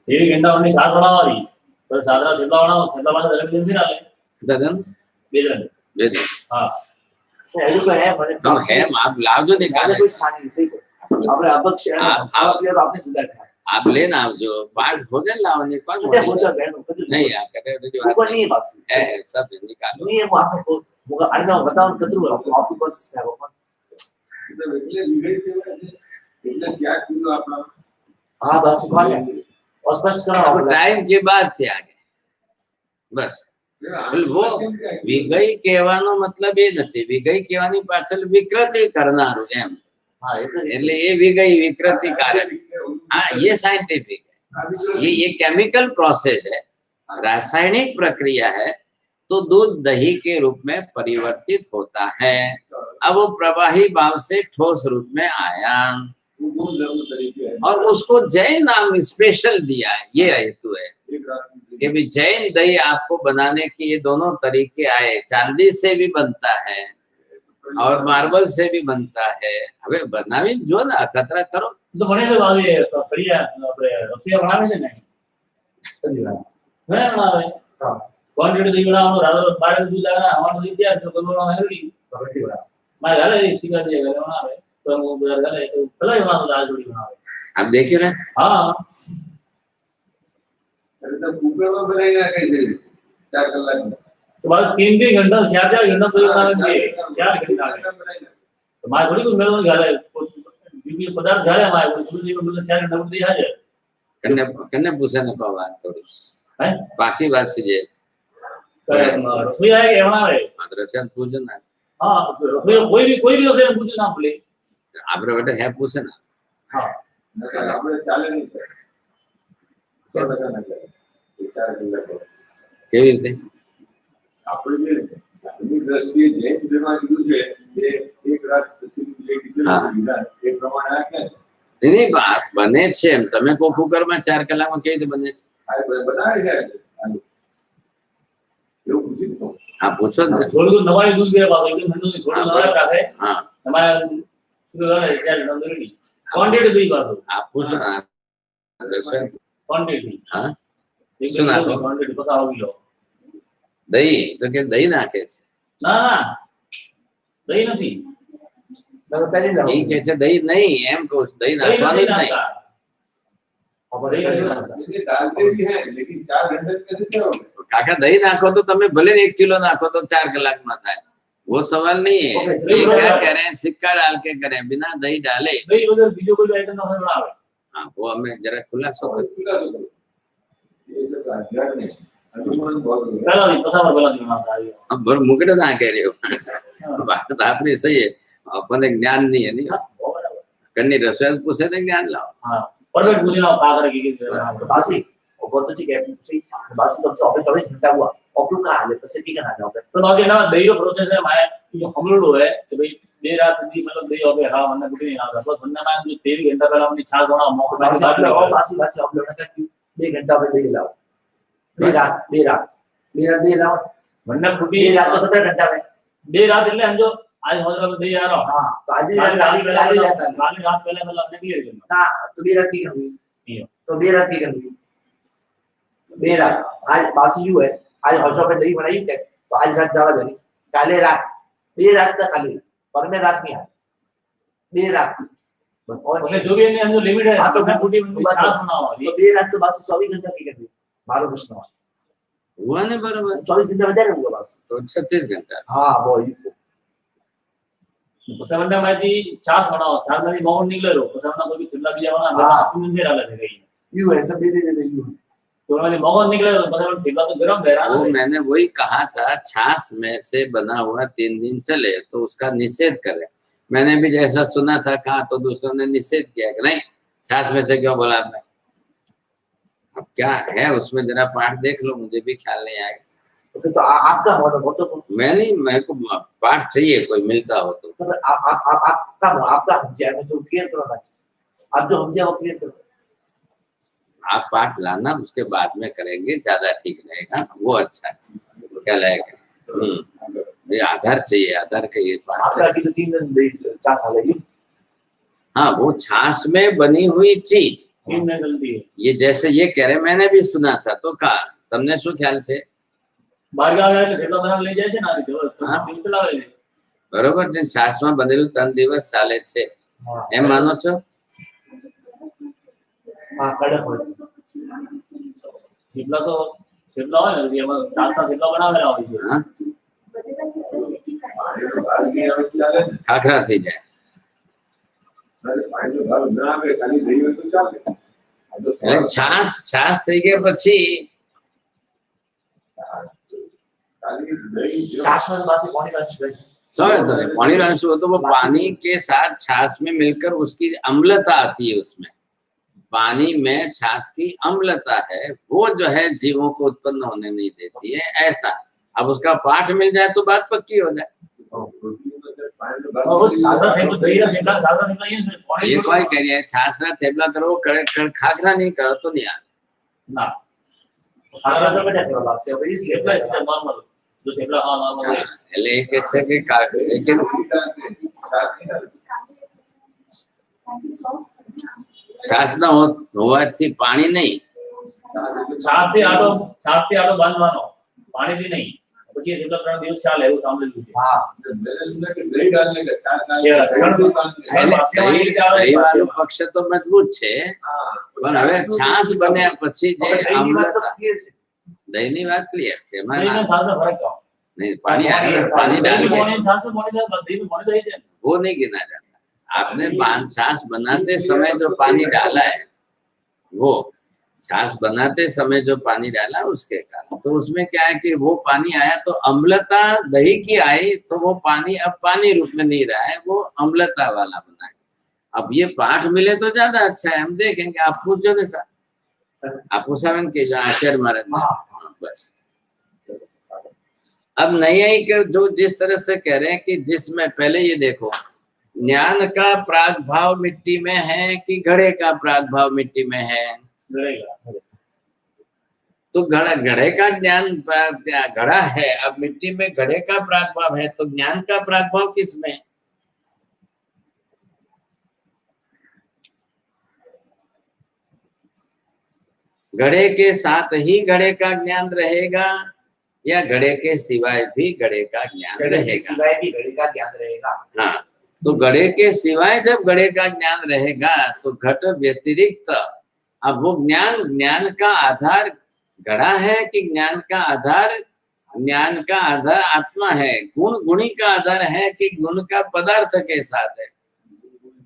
એ ગંડા ઓની સાત બનાવવાની તો સાદરા થેટલા બનાવો, થેટલા પાસે દરેક दिन फिर हाले दादन बेदन हां ऐसे तो है, मैंने तो है, आप लाओ जो निकाले कोई स्थान नहीं, सही को अपने अभक्ष आप आपने सुधार है, आप लेना जो पाठ हो गए लावनी कौन Ada bocor kan? नहीं यार कहते जो Bukan nih pasti. है सब निकालो Ini yang mau aku bukan ada nggak tahu ketemu aku bos saya apa. हाँ बस कौन है और स्पष्ट करो अब टाइम की बात थी आगे बस वो વિગઈ કહેવાનો મતલબ એ નથી વિગઈ કહેવાની પાછળ વિકૃતિ કરનારું એમ हाँ ये तो એટલે એ વિગઈ વિકૃતિ કારક हाँ ये साइंटिफिक है ये केमिकल प्रोसेस है रासायनिक प्रक्रिया है तो दूध दही के रूप में परिवर्तित होता है अब वो प्रवाही भाव से ठोस रूप में आया और उसको जैन नाम स्पेशल दिया है ये हेतु है कि भी जैन दही आपको बनाने के ये दोनों तरीके आए चांदी से भी बनता है और मार्बल से भी बनता है હવે બનાવી જો ને અખતરા કરો તો મને તો આવે ફરિયા આપણે રસિયા બનાવે છે ને હે બનાવે हाँ ક્વોન્ટિટી દઈ બનાવવાનો રાધો 12 દૂધ લાગના આવવાનો વિદ્યા તો કરવાનો હેરી कबड्डी बना મારે ગાલે શીખા દે ગાલે બનાવે તો હું ગાલે તો ભલા બનાવતો દાળ જોડી બનાવે आप देखिए ना હા अरे तो कुकर में बनाई ना कहीं 4 कलाक में तो बाद 3 घंटा 4 घंटा तो बनावे 4 घंटा तो मारे थोड़ी कुछ मेरे गाले जो पदार्थ गाले मारे कुछ भी मतलब 4 घंटा में हाजिर कन्ने कन्ने पूछे न को बात थोड़ी है बाकी बात से जे रसोई है कि बनावे मात्र पूछो ना हां रसोई कोई भी रसोई पूछो ना बोले आपरे बेटे है पूछे ना हां આપણે ચાલે નહીં સર 100% ના ચાલે 4 કલાક કેવી રીતે આપણે જે એની દ્રષ્ટિએ જે વિધાનમાં કીધું છે એ એક રાત પછી જે કીધું હા. વિધાન એ પ્રમાણે આ કે એની વાત બને છે એમ તમે કો કુકરમાં 4 કલાકમાં કેવી રીતે બને છે આ બનાવી જાય છે આનું. એવું પૂછી તો હા પૂછો ને થોડું નવાઈ દૂધ દે બાબા કે મને થોડું નવાઈ રાખે હા તમારે શું કરે 4 ઘંટા રેડી ક્વોન્ટિટી દઈ બાબુ आप पूछो ना रसोई क्वांटिटी हाँ एक सुना किलो तो। क्वांटिटी पता होगी लो दही तो के दही नाखे છે ना ना दही नहीं मैं तो पहले लाऊं એ કે છે દહીં નહીં એમ કહું છું, દહીં दही નાખવાનું नहीं જ નહીં नाता और दही पहले नहीं लाऊं नाता ये डालते भी हैं लेकिन 4 घंटे में कैसे क्या होगा કાકા દહીં નાખો તો તમે ભલે 1 કિલો નાખो तो 4 कलाकમાં થાય वो सवाल नहीं है ओके, ये दही क्या डाल- कह रहे हैं सिक्का डाल के करें बिना दही डाले दही वगैरह बीजो कोई आइटम ना बनावे हाँ वो हमें जरा खुलासा और खुला तो करो। ये सब अज्ञान है अनुमान बहुत है। पहला नहीं पता पहला नहीं बनाता है अब भर मुकड़े ना कह रहे हो बात तो आपने सही है अपन ज्ञान नहीं है नहीं कन्नी रसोई पूछे तो ज्ञान लाओ हां परफेक्ट मुझे ना का करे की तो बासी और बहुत तो ठीक है सही बासी तो अब 24 घंटा हुआ और क्यों कहा है पैसे की करना चाहोगे तो बाकी ना दही का प्रोसेस है माया जो हमलोड है कि भाई देर रात भी मतलब दही हो गया हां वरना कुछ नहीं आता बस वरना मैं जो 3 घंटा पहले हमने छाछ बना मौका बासी बात आप लोग और बासी बासी आप लोगों ने क्यों 2 घंटा में दे लाओ मेरा दे लाओ वरना फुटी दे रात तो 17 घंटा में देर रात એટલે સમજો आज मतलब दही आ रहा हाँ तो आज ही काली गाली गाली जाता है रात पहले मतलब हमने क्लियर करना ना तो मेरा की करनी नहीं तो मेरा की करनी मेरा आज बासी यू है आज हॉस्टल पे दही बनाई है तो आज रात जावा जानी काले रात देर रात तक खाली पर में रात नहीं आ देर रात बस और उसमें जो भी हमने लिमिट है हाँ, तो तो फुटी बात छाछ है। बनाओ तो देर रात तो बासी 24 घंटा की करनी 12 प्रश्न हुआ नहीं बराबर 24 घंटा में जाएगा बासी तो 36 घंटा हाँ वो यू तो सेवन में थी छाछ बनाओ छाछ में मोहन निकले रो तो सेवन कोई भी चिल्ला भी जाओ ना हाँ। सुन दे डाला दे गई यू है सब दे यू तो वाले मोहन निकले तो मतलब चिल्ला तो गरम रह रहा वो ना मैंने वही कहा था छाछ में से बना हुआ 3 दिन चले तो उसका निषेध करें मैंने भी जैसा सुना था कहा तो दूसरों ने निषेध किया कि नहीं छाछ में से क्यों बोला आपने अब क्या है उसमें जरा पाठ देख लो मुझे भी ख्याल नहीं आएगा तो फिर तो आपका बहुत तो मैं नहीं मेरे को पाठ चाहिए कोई मिलता हो तो फिर आपका हमजा में जो क्लियर करो ना आप जो हमजा वो क्लियर करो आप पाठ लाना उसके बाद में करेंगे ज्यादा ठीक रहेगा वो अच्छा है क्या लगेगा ये आधार चाहिए आधार का ये पाठ आपका अभी तो 3 दिन 4 साल है ये हाँ वो छाछ में बनी हुई चीज टीम में जल्दी है ये जैसे ये कह रहे मैंने भी सुना था तो कहा तमने शू ख्याल છે बाहर गाँव जाके ठेला बना ले जाए ना तो हाँ। टीम चलावे છે બરોબર છે છાછમાં બનેલું 3 દિવસ ચાલે છે हाँ એમ માનો છો हाँ कड़क हो થેપલા તો થેપલા હોય ને એમાં ચાસના થેપલા બનાવેલા હોય છે हाँ? પાણીનો ભાગ નહીં આવે તો ચાલે ને. खाखरा थी जाए અરે પાણીનો ભાગ ના આવે ખાલી દહીં હોય તો ચાલે. આ તો એટલે છાસ છાસ થઈ ગયા પછી ખાલી દહીં જો शाश्वत बात से कौन अंश गई समझ तो नहीं, पानी अंश हो तो वो पानी के साथ छाछ में मिलकर उसकी अम्लता आती है उसमें पानी में छाछ की अम्लता है वो जो है जीवों को उत्पन्न होने नहीं देती है ऐसा अब उसका पाठ मिल जाए तो बात पक्की हो जाए પાણીનો ભાગ હવે સાદા થેપલા દહીંના થેપલા સાદા થેપલા એ જ પાણી ये कोई कह रही है छाछ ना थेपला करो खाखरा नहीं करो तो नहीं आता ના खाना तो बेटा थोड़ा बात से अब इसलिए થેપલા છે નોર્મલ જો થેપલા હા નોર્મલ हाँ, એટલે એ કે છે કે લેकिन છાछ ના હોવાથી પાણી નહીં છાસથી આટો બાંધવાનો પાણીથી નહીં પછી એ થેપલા 3 દિવસ ચાલે એવું સાંભળેલું છે हाँ દહીં ડાલને કે છાશ નાખી Yeah. દહીં બાંધને. એટલે માસીમાં એ રીતે આવે છે. દહીં વાળું પક્ષ તો મજબૂત છે હા. પણ હવે છાશ બન્યા પછી જે और दही की बात तो આમ્લતા clear છે દહીંની વાત ક્લિયર છે એમાં દહીંનો ના- છાસનો ફરક કહો नहीं पानी आएगा पानी डाल દહીંનું के પાણી છાસનું પાણી થાય, દહીંનું પાણી તો એ છે वो नहीं गिना जाता आपने छाछ बनाते समय जो पानी डाला है वो छाछ बनाते समय जो पानी डाला उसके कारण तो उसमें क्या है कि वो पानी आया तो अम्लता दही की आई तो वो पानी अब पानी रूप में नहीं रहा है वो अम्लता वाला बना है अब ये पाठ मिले तो ज्यादा अच्छा है हम देखेंगे आप पूछो ना सर आप पूछावन के जो आचार्य महाराज हाँ बस अब न्यायिक जो जिस तरह से कह रहे हैं कि जिसमें पहले ये देखो ज्ञान का प्राग भाव मिट्टी में है कि घड़े का प्राग भाव मिट्टी में है ગળેગા तो घड़े का ज्ञान घड़ा है अब मिट्टी में घड़े का प्राग भाव है तो ज्ञान का प्राग भाव किसमें है? घड़े के साथ ही घड़े का ज्ञान रहेगा या घड़े के सिवाय भी घड़े का ज्ञान घड़े के रहेगा सिवाय भी घड़ी का ज्ञान रहेगा हाँ तो घड़े के सिवाय जब घड़े का ज्ञान रहेगा तो घट व्यतिरिक्त अब वो ज्ञान का आधार घड़ा है कि ज्ञान का आधार आत्मा है गुणी का आधार है कि गुण का पदार्थ के साथ है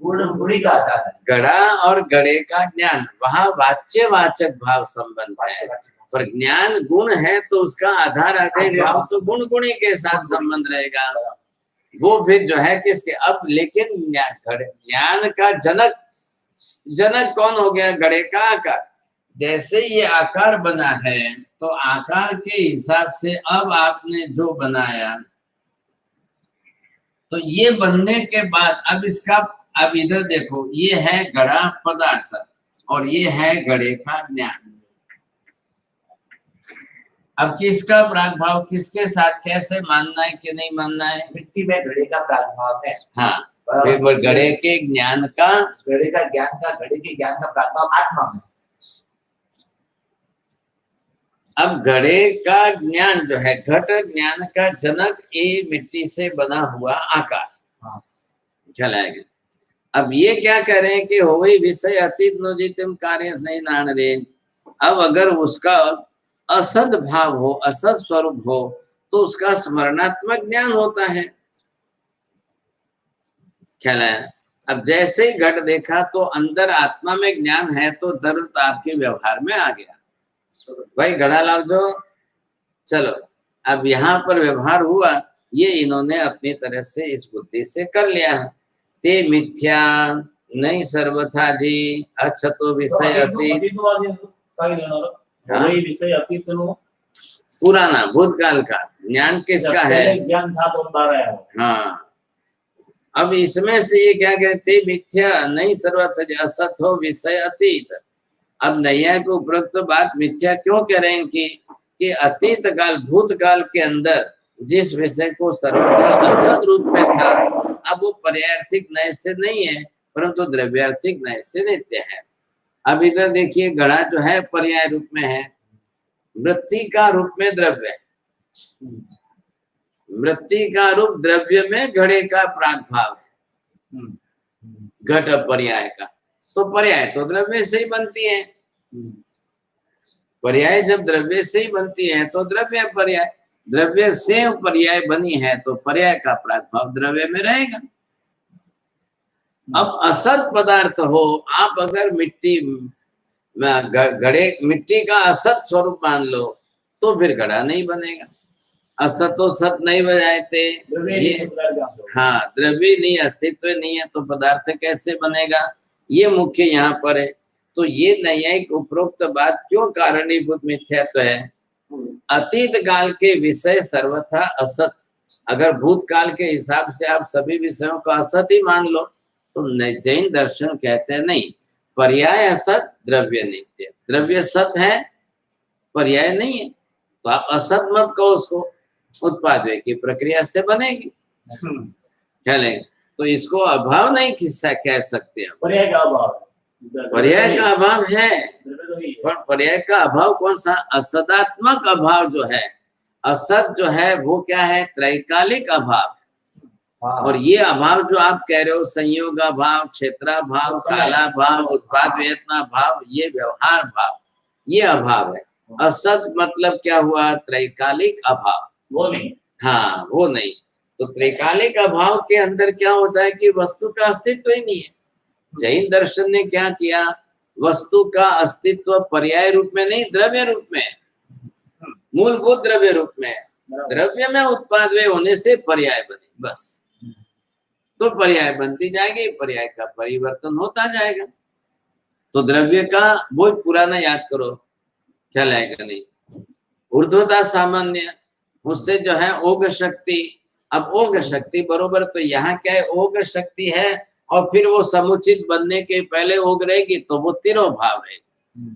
गुणी का आता है घड़ा और घड़े का ज्ञान वहाँ वाच्यवाचक भाव संबंध है पर ज्ञान गुण है तो उसका आधार आधे भाव तो गुण गुणी के साथ संबंध रहेगा वो फिर जो है किसके अब लेकिन ज्ञान का जनक कौन हो गया घड़े का आकार जैसे ये आकार बना है तो आकार के हिसाब से अब आपने जो बनाया तो ये बनने के बाद अब इसका अब इधर देखो ये है घड़ा पदार्थ और ये है घड़े का ज्ञान अब किसका प्रागभाव किसके साथ कैसे मानना है कि नहीं मानना है मिट्टी में घड़े का प्रागभाव है हाँ फिर घड़े के ज्ञान का घड़े का ज्ञान का घड़े के ज्ञान का प्रागभाव आत्मा में अब घड़े का ज्ञान जो है घट ज्ञान का जनक ये मिट्टी से बना हुआ आकार हाँ। ख्याल आएगा अब ये क्या कह रहे हैं कि हो वही विषय अतीत नोजितम कार्य नहीं नान रे अब अगर उसका असद भाव हो असद स्वरूप हो तो उसका स्मरणात्मक ज्ञान होता है ख्याल है अब जैसे ही घट देखा तो अंदर आत्मा में ज्ञान है तो तुरंत आपके व्यवहार में आ गया भाई घड़ा लाओ जो चलो अब यहाँ पर व्यवहार हुआ ये इन्होंने अपनी तरह से इस बुद्धि से कर लिया है ते मिथ्या नहीं सर्वथा जी अक्षतो विषय अति हाँ? वही विषय अतीतનો पुराना भूतकाल का ज्ञान किसका है ज्ञान था तो बता रहा है हाँ अब इसमें से ये क्या कहते मिथ्या नहीं सर्वथा जी असत हो विषय अतीत अब नैया को उपरोक्त बात मिथ्या क्यों कह रहे हैं कि अतीत काल भूतकाल के अंदर जिस विषय को सर्वथा असत रूप में था अब वो पर्यार्थिक नय से नहीं है परंतु द्रव्यार्थिक नय से नित्य है अब इधर देखिए घड़ा जो है पर्याय रूप में है वृत्ति का रूप में द्रव्य है वृत्ति का रूप द्रव्य में घड़े का प्रागभाव है घट पर्याय का तो पर्याय तो द्रव्य से ही बनती है। पर्याय जब द्रव्य से ही बनती है तो द्रव्य पर्याय, द्रव्य से पर्याय बनी है तो पर्याय का प्रागभाव द्रव्य में रहेगा। अब असत पदार्थ हो, आप अगर मिट्टी घड़े, मिट्टी का असत स्वरूप मान लो तो फिर घड़ा नहीं बनेगा। असत तो सत नहीं बजाते ये, हाँ द्रव्य नहीं, अस्तित्व नहीं है तो पदार्थ कैसे बनेगा, ये मुख्य यहाँ पर है। तो ये न्यायिक उपरोक्त बात क्यों कारणीभूत मिथ्यात्व है? अतीत काल के विषय सर्वथा असत, अगर भूतकाल के हिसाब से आप सभी विषयों को असत ही मान लो तो जैन दर्शन कहते हैं नहीं, पर्याय असत द्रव्य नित्य, द्रव्य सत है पर्याय नहीं है, तो आप असत मत कहो उसको, उत्पाद की प्रक्रिया से बनेगी। चले तो इसको अभाव नहीं किस्सा कह सकते हम, पर्याय का अभाव, पर्याय का अभाव है, पर पर्याय का अभाव कौन सा? असदात्मक अभाव जो है, असत जो है वो क्या है? त्रैकालिक अभाव। और ये अभाव जो आप कह रहे हो, संयोग भाव, क्षेत्राभाव, काला भाव, उत्पाद वेदना भाव, ये व्यवहार भाव, ये अभाव है। असत मतलब क्या हुआ? त्रैकालिक अभाव, वो नहीं, हाँ वो नहीं। तो त्रैकालिक अभाव के अंदर क्या होता है कि वस्तु का अस्तित्व ही नहीं है। जैन दर्शन ने क्या किया? वस्तु का अस्तित्व पर्याय रूप में नहीं, द्रव्य रूप में, मूलभूत द्रव्य रूप में, द्रव्य में उत्पाद वे होने से पर्याय बने, बस। तो पर्याय बनती जाएगी, पर्याय का परिवर्तन होता जाएगा। तो द्रव्य का वो पुराना याद करो, ख्याल आएगा नहीं? ऊर्ध्वता सामान्य, उससे जो है ओग शक्ति। अब ओग शक्ति बरोबर, तो यहाँ क्या है? ओग शक्ति है और फिर वो समुचित बनने के पहले ओग रहेगी तो वो तिरोभाव रहेगी,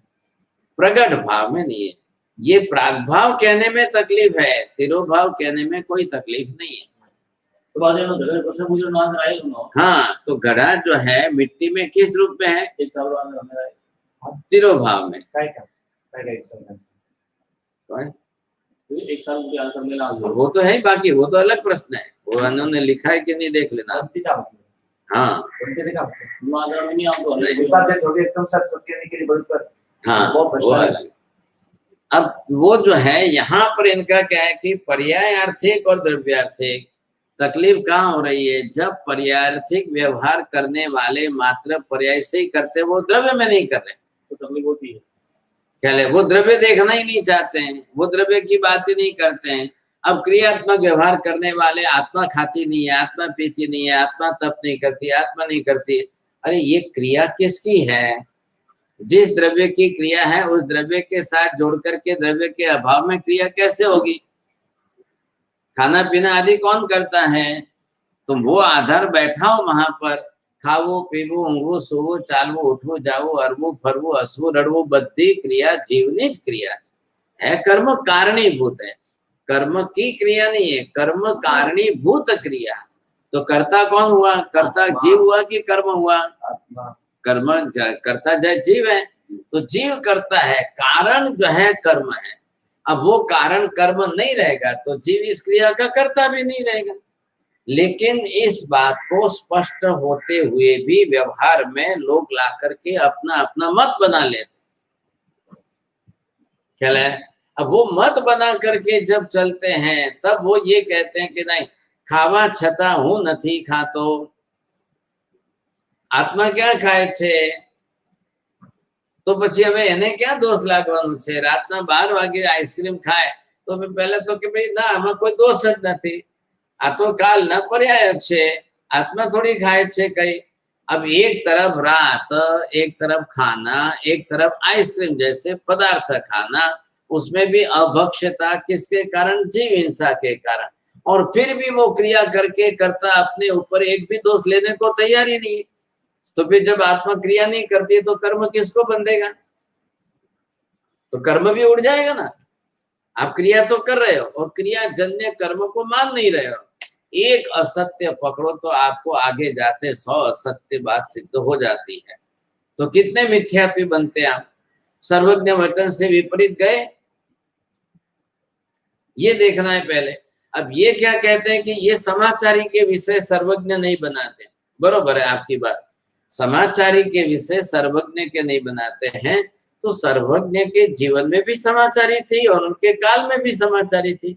प्रगट भाव में नहीं है। ये प्रागभाव कहने में तकलीफ है, तिरोभाव कहने में कोई तकलीफ नहीं है। तो बाद में धड़े प्रश्न पूछो ना आए उन्हों, हाँ तो घड़ा जो है मिट्टी में किस रूप में है? एक साल बाद हमें आए, तिरोभाव में। एक साल के आंसर में ना वो तो है ही, बाकी वो तो अलग प्रश्न है, वो उन्होंने लिखा है कि नहीं देख लेना। हाँ नहीं आपको एकदम सच सत्य के लिए बल हाँ वो अलग। अब वो जो है यहाँ पर इनका क्या है कि पर्यायार्थिक और द्रव्यार्थिक तकलीफ कहाँ हो रही है? जब पर्यायार्थिक व्यवहार करने वाले मात्र पर्याय से ही करते, वो द्रव्य में नहीं कर रहे, तो तकलीफ होती है। क्या है? वो द्रव्य देखना ही नहीं चाहते हैं, वो द्रव्य की बात ही नहीं करते हैं। अब क्रियात्मक व्यवहार करने वाले, आत्मा खाती नहीं है, आत्मा पीती नहीं है, आत्मा तप नहीं करती, आत्मा नहीं करती। अरे ये क्रिया किसकी है? जिस द्रव्य की क्रिया है उस द्रव्य के साथ जोड़ करके द्रव्य के अभाव में क्रिया कैसे होगी? खाना पीना आदि कौन करता है? तुम वो आधार बैठा हो वहां पर, खावो पीवो ऊँघो सोवो चालवो उठवो जावो अरवो फरवो हसवो रड़वो, बद्धी क्रिया जीवनी क्रिया है, कर्म कारणीभूत है, कर्म की क्रिया नहीं है, कर्म कारणीभूत क्रिया। तो कर्ता कौन हुआ? कर्ता जीव हुआ कि कर्म हुआ? कर्म कर्ता जीव है, तो जीव करता है, कारण जो है कर्म है। अब वो कारण कर्म नहीं रहेगा तो जीव इस क्रिया का कर्ता भी नहीं रहेगा। लेकिन इस बात को स्पष्ट होते हुए भी व्यवहार में लोग ला करके अपना अपना मत बना लेते, ख्याल है? अब वो मत बना करके जब चलते हैं तब वो ये कहते हैं कि नहीं खावा छता हूं नहीं खातो, आत्मा क्या खाए छे तो પછી હવે એને ક્યાં દોષ લાગવાનો છે? રાતના 12 વાગે આઈસ્ક્રીમ ખાય તો પહેલા તો કે ભાઈ ના આમાં કોઈ દોષ જ નથી, આ તો કાલના પર્યાય છે, આત્મા થોડી ખાય છે કઈ। अब एक तरफ रात, एक तरफ खाना, एक तरफ आइसक्रीम जैसे पदार्थ खाना, उसमें भी अभक्ष्यता किसके कारण? जीव हिंसा के कारण। और फिर भी वो क्रिया करके करता अपने ऊपर एक भी दोष लेने को तैयार ही नहीं। तो फिर जब आत्मा क्रिया नहीं करती तो कर्म किसको बंधेगा? तो कर्म भी उड़ जाएगा ना। आप क्रिया तो कर रहे हो और क्रिया जन्य कर्म को मान नहीं रहे हो। एक असत्य पकड़ो तो आपको आगे जाते 100 असत्य बात सिद्ध हो जाती है। तो कितने मिथ्यात्व बनते हैं आप? सर्वज्ञ वचन से विपरीत गए, ये देखना है पहले। अब ये क्या कहते हैं कि ये समाचारी के विषय सर्वज्ञ नहीं बनाते, बरोबर है आपकी बात। समाचारी के विषय सर्वज्ञ के नहीं बनाते हैं, तो सर्वज्ञ के जीवन में भी समाचारी थी और उनके काल में भी समाचारी थी।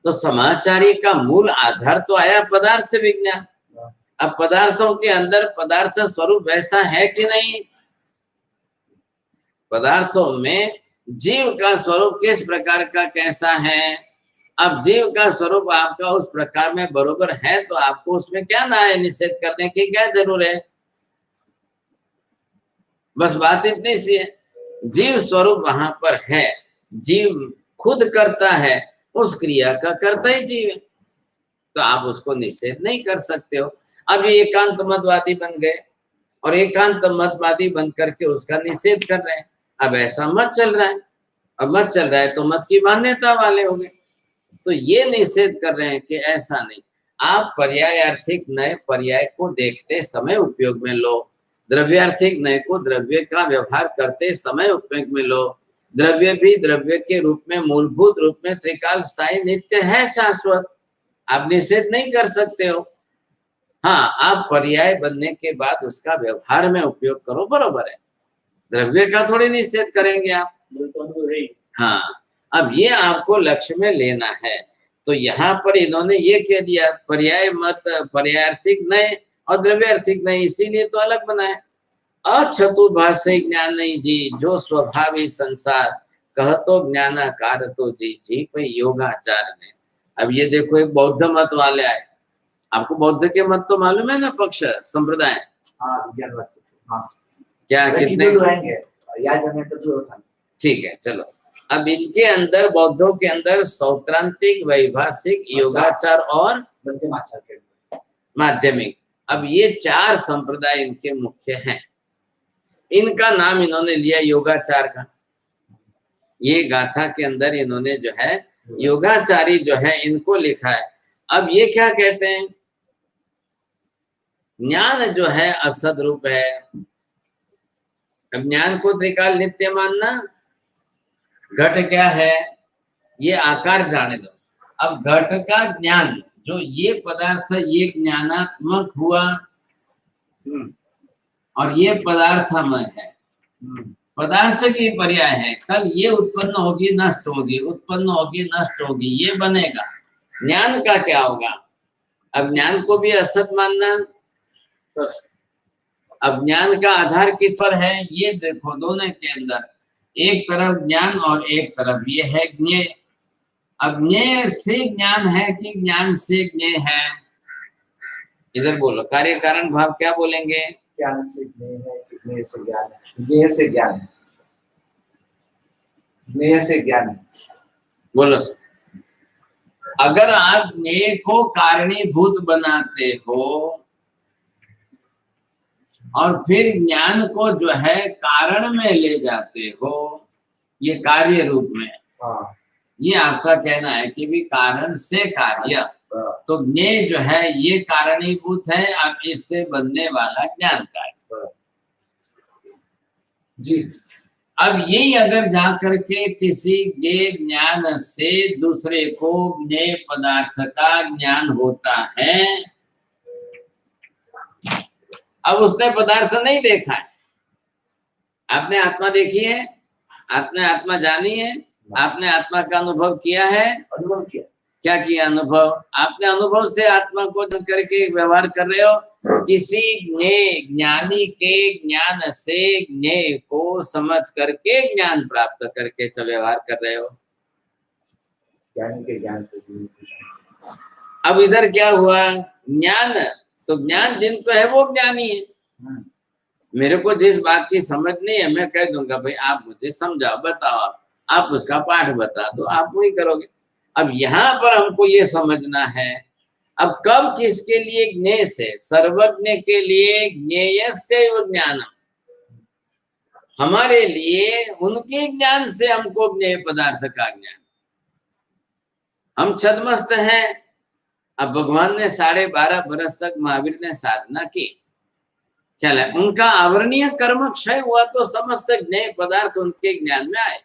तो समाचारी का मूल आधार तो आया पदार्थ विज्ञान। अब पदार्थों के अंदर पदार्थ स्वरूप वैसा है कि नहीं, पदार्थों में जीव का स्वरूप किस प्रकार का कैसा है। अब जीव का स्वरूप आपका उस प्रकार में बरोबर है तो आपको उसमें क्या ना है, निषेध करने की क्या जरूरत है। बस बात इतनी सी है, जीव स्वरूप वहां पर है, जीव खुद करता है, उस क्रिया का करता ही जीव है, तो आप उसको निषेध नहीं कर सकते हो। अब ये एकांत मतवादी बन गए और एकांत मतवादी बन करके उसका निषेध कर रहे हैं। अब ऐसा मत चल रहा है, अब मत चल रहा है तो मत की मान्यता वाले हो गए, तो ये निषेध कर रहे हैं कि ऐसा नहीं। आप पर्यायार्थिक नए पर्याय को देखते समय उपयोग में लो, द्रव्यार्थिक नए को द्रव्य का व्यवहार करते समय उपयोग में लो। द्रव्य भी द्रव्य के रूप में मूलभूत रूप में त्रिकाल स्थायी नित्य है, शाश्वत, आप निषेध नहीं कर सकते हो। हाँ, आप पर्याय बनने के बाद उसका व्यवहार में उपयोग करो, बरोबर है, द्रव्य का थोड़ी निषेध करेंगे आप। हाँ, अब ये आपको लक्ष्य में लेना है। तो यहाँ पर इन्होंने ये कह दिया पर्याय मत, पर्यायार्थिक नए और द्रव्यार्थिक नए, इसीलिए तो अलग बनाए। अचतुर्भाष्य ज्ञान नहीं जी, जो स्वभावी संसार कह तो ज्ञानाकार तो जी जी पे योगाचार में। अब ये देखो एक बौद्ध मत वाले आए, आपको बौद्ध के मत तो मालूम है ना, पक्ष संप्रदाय। हाँ, क्या कितने याद हमें तो ठीक है, चलो। अब इनके अंदर बौद्धों के अंदर सौत्रांतिक, वैभाषिक, योगाचार और माध्यमिक, अब ये 4 संप्रदाय इनके मुख्य हैं। इनका नाम इन्होंने लिया योगाचार का। ये गाथा के अंदर इन्होंने जो है योगाचारी जो है इनको लिखा है। अब ये क्या कहते हैं, ज्ञान जो है असद रूप है। अब ज्ञान को त्रिकाल नित्य मानना, घट क्या है, ये आकार जाने दो। अब घट का ज्ञान, जो ये पदार्थ ये ज्ञानात्मक हुआ और ये पदार्थमय है, पदार्थ की पर्याय है। कल ये उत्पन्न होगी नष्ट होगी, उत्पन्न होगी नष्ट होगी, ये बनेगा। ज्ञान का क्या होगा, अब ज्ञान को भी असत मानना। अब ज्ञान का आधार किस पर है, ये देखो दोनों के अंदर, एक तरफ ज्ञान और एक तरफ ये है ज्ञेय। अब ज्ञेय से ज्ञान है कि ज्ञान से ज्ञेय है, इधर बोलो, कार्य कारण भाव क्या बोलेंगे। ज्ञान से ज्ञेय है कि ज्ञेय से ज्ञान है, ज्ञेय से ज्ञान है, ज्ञेय से ज्ञान है, बोलो। अगर आप ज्ञेय को कारणीभूत बनाते हो और फिर ज्ञान को जो है कारण में ले जाते हो, ये कार्य रूप में, हाँ, ये आपका कहना है कि भी कारण से कार्य, तो ज्ञेय जो है ये कारणीभूत है, अब इससे बनने वाला ज्ञान कार्य जी। अब यही अगर जाकर के किसी ज्ञेय ज्ञान से दूसरे को ज्ञेय पदार्थ का ज्ञान होता है, अब उसने पदार्थ नहीं देखा है, आपने आत्मा देखी है, आपने आत्मा जानी है, आपने आत्मा का अनुभव किया है, अनुभव किया, क्या किया अनुभव, आपने अनुभव से आत्मा को जन करके व्यवहार कर रहे हो। किसी ज्ञानी के ज्ञान से ज्ञेय को समझ करके ज्ञान प्राप्त करके व्यवहार कर रहे हो, ज्ञानी के ज्ञान से। अब इधर क्या हुआ, ज्ञान, तो ज्ञान जिनको है वो ज्ञानी है। मेरे को जिस बात की समझ नहीं है मैं कह दूंगा भाई आप मुझे समझाओ, बताओ, आप उसका पाठ बता दो, आप वही करोगे। अब यहाँ पर हमको ये समझना है, अब कब किसके लिए ज्ञेय से, सर्वज्ञ के लिए ज्ञेय से ज्ञान, हमारे लिए उनके ज्ञान से हमको ज्ञेय पदार्थ का ज्ञान। हम छद्मस्त हैं। अब भगवान ने 12.5 बरस तक महावीर ने साधना की, चला उनका आवरणीय कर्म क्षय हुआ तो समस्त ज्ञेय पदार्थ उनके ज्ञान में आए,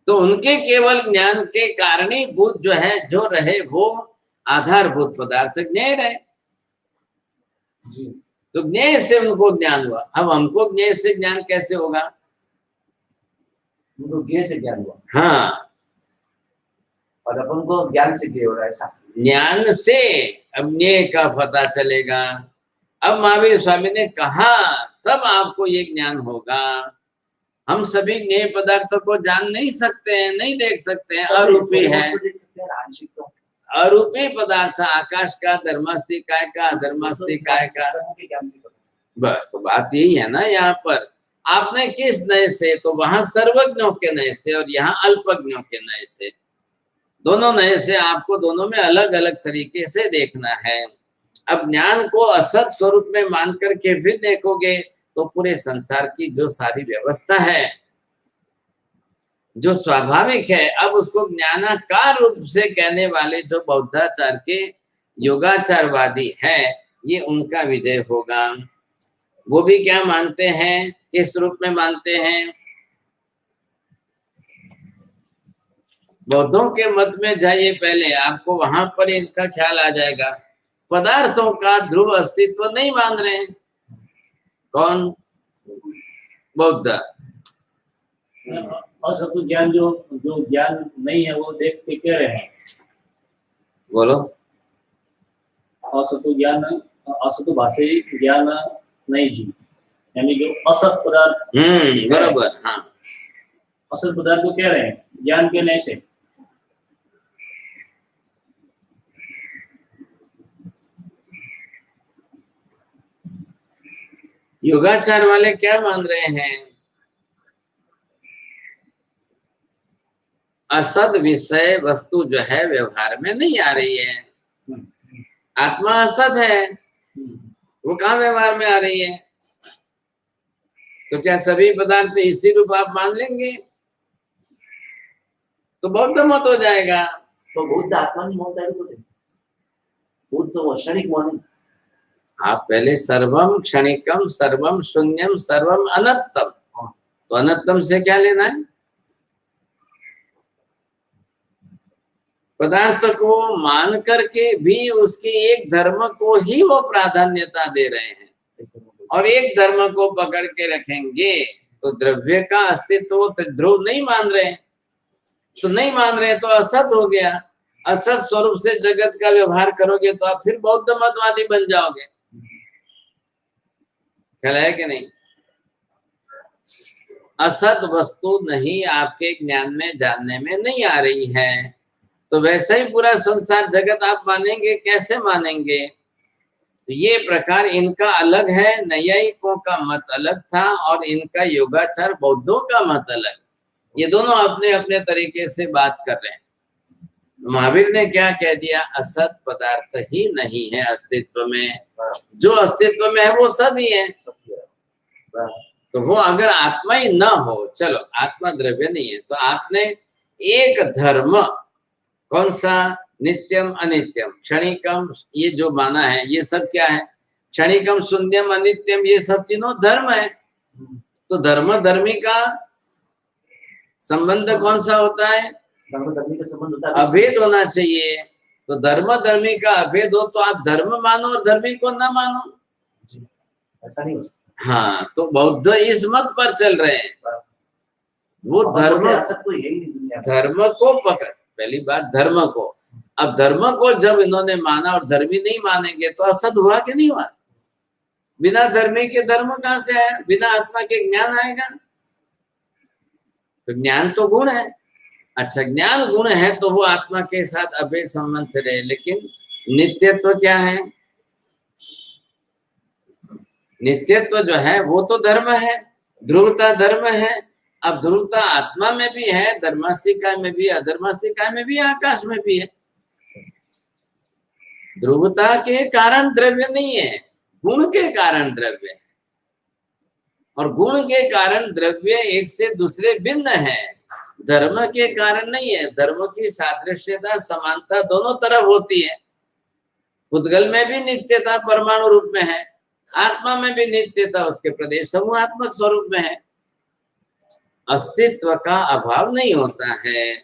तो उनके केवल ज्ञान के कारणीभूत जो है जो रहे वो आधारभूत पदार्थ ज्ञेय रहे। जी। तो ज्ञेय से उनको ज्ञान हुआ। अब हमको ज्ञेय से ज्ञान कैसे होगा? उनको ज्ञेय से ज्ञान हुआ हाँ, और अपन को ज्ञान से ज्ञेय हो रहा है, ऐसा। ज्ञान से अब ज्ञेय का पता चलेगा। अब महावीर स्वामी ने कहा तब आपको ये ज्ञान होगा। हम सभी ज्ञेय पदार्थों को जान नहीं सकते हैं, नहीं देख सकते हैं, अरूपी है। तो देख सकते हैं, आंशिक तो अरूपी पदार्थ आकाश का, धर्मस्थि काय का, अधर्मस्थि काय का, के ज्ञान से पता। बस तो बात यही है ना। यहाँ पर आपने किस नए से, तो वहां सर्वज्ञों के नए से और यहाँ अल्पज्ञों के नए से, दोनों नए से आपको दोनों में अलग अलग तरीके से देखना है। अब ज्ञान को असत स्वरूप में मान करके फिर देखोगे तो पूरे संसार की जो सारी व्यवस्था है, जो स्वाभाविक है, अब उसको ज्ञानाकार रूप से कहने वाले जो बौद्धाचार के योगाचारवादी है, ये उनका विजय होगा। वो भी क्या मानते हैं, किस रूप में मानते हैं? बौद्धों के मत में जाइए पहले, आपको वहां पर इनका ख्याल आ जाएगा। पदार्थों का ध्रुव अस्तित्व नहीं मान रहे हैं। कौन? बौद्ध। असत ज्ञान जो जो ज्ञान नहीं है वो देख के कह रहे हैं। बोलो। असत ज्ञान, असत भाषी ज्ञान नहीं जी, यानी जो असत पदार्थ, बराबर। हाँ, असत पदार्थ को कह रहे हैं ज्ञान के नहीं से। योगाचार वाले क्या मान रहे हैं? असद विषय वस्तु जो है व्यवहार में नहीं आ रही है। आत्मा असत है, वो कहाँ व्यवहार में आ रही है? तो क्या सभी पदार्थ इसी रूप आप मान लेंगे? तो बौद्ध मत हो जाएगा। तो बुद्ध आत्मा नहीं मानता है, बुद्ध तो वो क्षणिक माने। आप पहले सर्वम क्षणिकम, सर्वम शून्यम, सर्वम अनंतम। तो अनंतम से क्या लेना है? पदार्थ को मान करके भी उसके एक धर्म को ही वो प्राधान्यता दे रहे हैं, और एक धर्म को पकड़ के रखेंगे तो द्रव्य का अस्तित्व तो ध्रुव नहीं मान रहे हैं। तो नहीं मान रहे तो असत हो गया। असत स्वरूप से जगत का व्यवहार करोगे तो आप फिर बौद्ध मतवादी बन जाओगे। ख्याल है कि नहीं? असत वस्तु नहीं आपके ज्ञान में, जानने में नहीं आ रही है, तो वैसे ही पूरा संसार जगत आप मानेंगे, कैसे मानेंगे? तो ये प्रकार इनका अलग है, नैयायिकों का मत अलग था, और इनका योगाचार बौद्धों का मत अलग। ये दोनों अपने अपने तरीके से बात कर रहे हैं। महावीर ने क्या कह दिया? असत पदार्थ ही नहीं है अस्तित्व में, जो अस्तित्व में है वो सद ही है। तो वो अगर आत्मा ही ना हो, चलो आत्मा द्रव्य नहीं है, तो आपने एक धर्म, कौन सा? नित्यम अनित्यम, क्षणिकम, ये जो माना है, ये सब क्या है? क्षणिकम, शून्यम, अनित्यम, ये सब तीनों धर्म है। तो धर्म धर्मी का संबंध कौन सा होता है? धर्म धर्मी का संबंध होता है अभेद होना चाहिए। तो धर्म धर्मी का अभेद हो तो आप धर्म मानो और धर्मी को ना मानो। जी, ऐसा नहीं हो सकता। हाँ, तो बौद्ध इस मत पर चल रहे हैं। वो धर्म, तो यही नहीं दुनिया, धर्म को पकड़, पहली बात धर्म को। अब धर्म को जब इन्होंने माना और धर्मी नहीं मानेंगे तो असद हुआ कि नहीं हुआ? बिना धर्मी के धर्म कहाँ से आया? बिना आत्मा के ज्ञान आएगा? तो ज्ञान तो गुण है। अच्छा, ज्ञान गुण है तो वो आत्मा के साथ अभेद संबंध से रहे, लेकिन नित्यत्व क्या है? नित्यत्व जो है वो तो धर्म है, ध्रुवता धर्म है। अब ध्रुवता आत्मा में भी है, धर्मास्तिका में भी, अधर्मास्तिका में भी, आकाश में भी है। ध्रुवता के कारण द्रव्य नहीं है, गुण के कारण द्रव्य है, और गुण के कारण द्रव्य एक से दूसरे भिन्न है, धर्म के कारण नहीं है। धर्म की सादृश्यता, समानता दोनों तरफ होती है। उद्गल में भी नित्यता परमाणु रूप में है, आत्मा में भी नित्यता उसके प्रदेश समूहात्मक स्वरूप में है। अस्तित्व का अभाव नहीं होता है,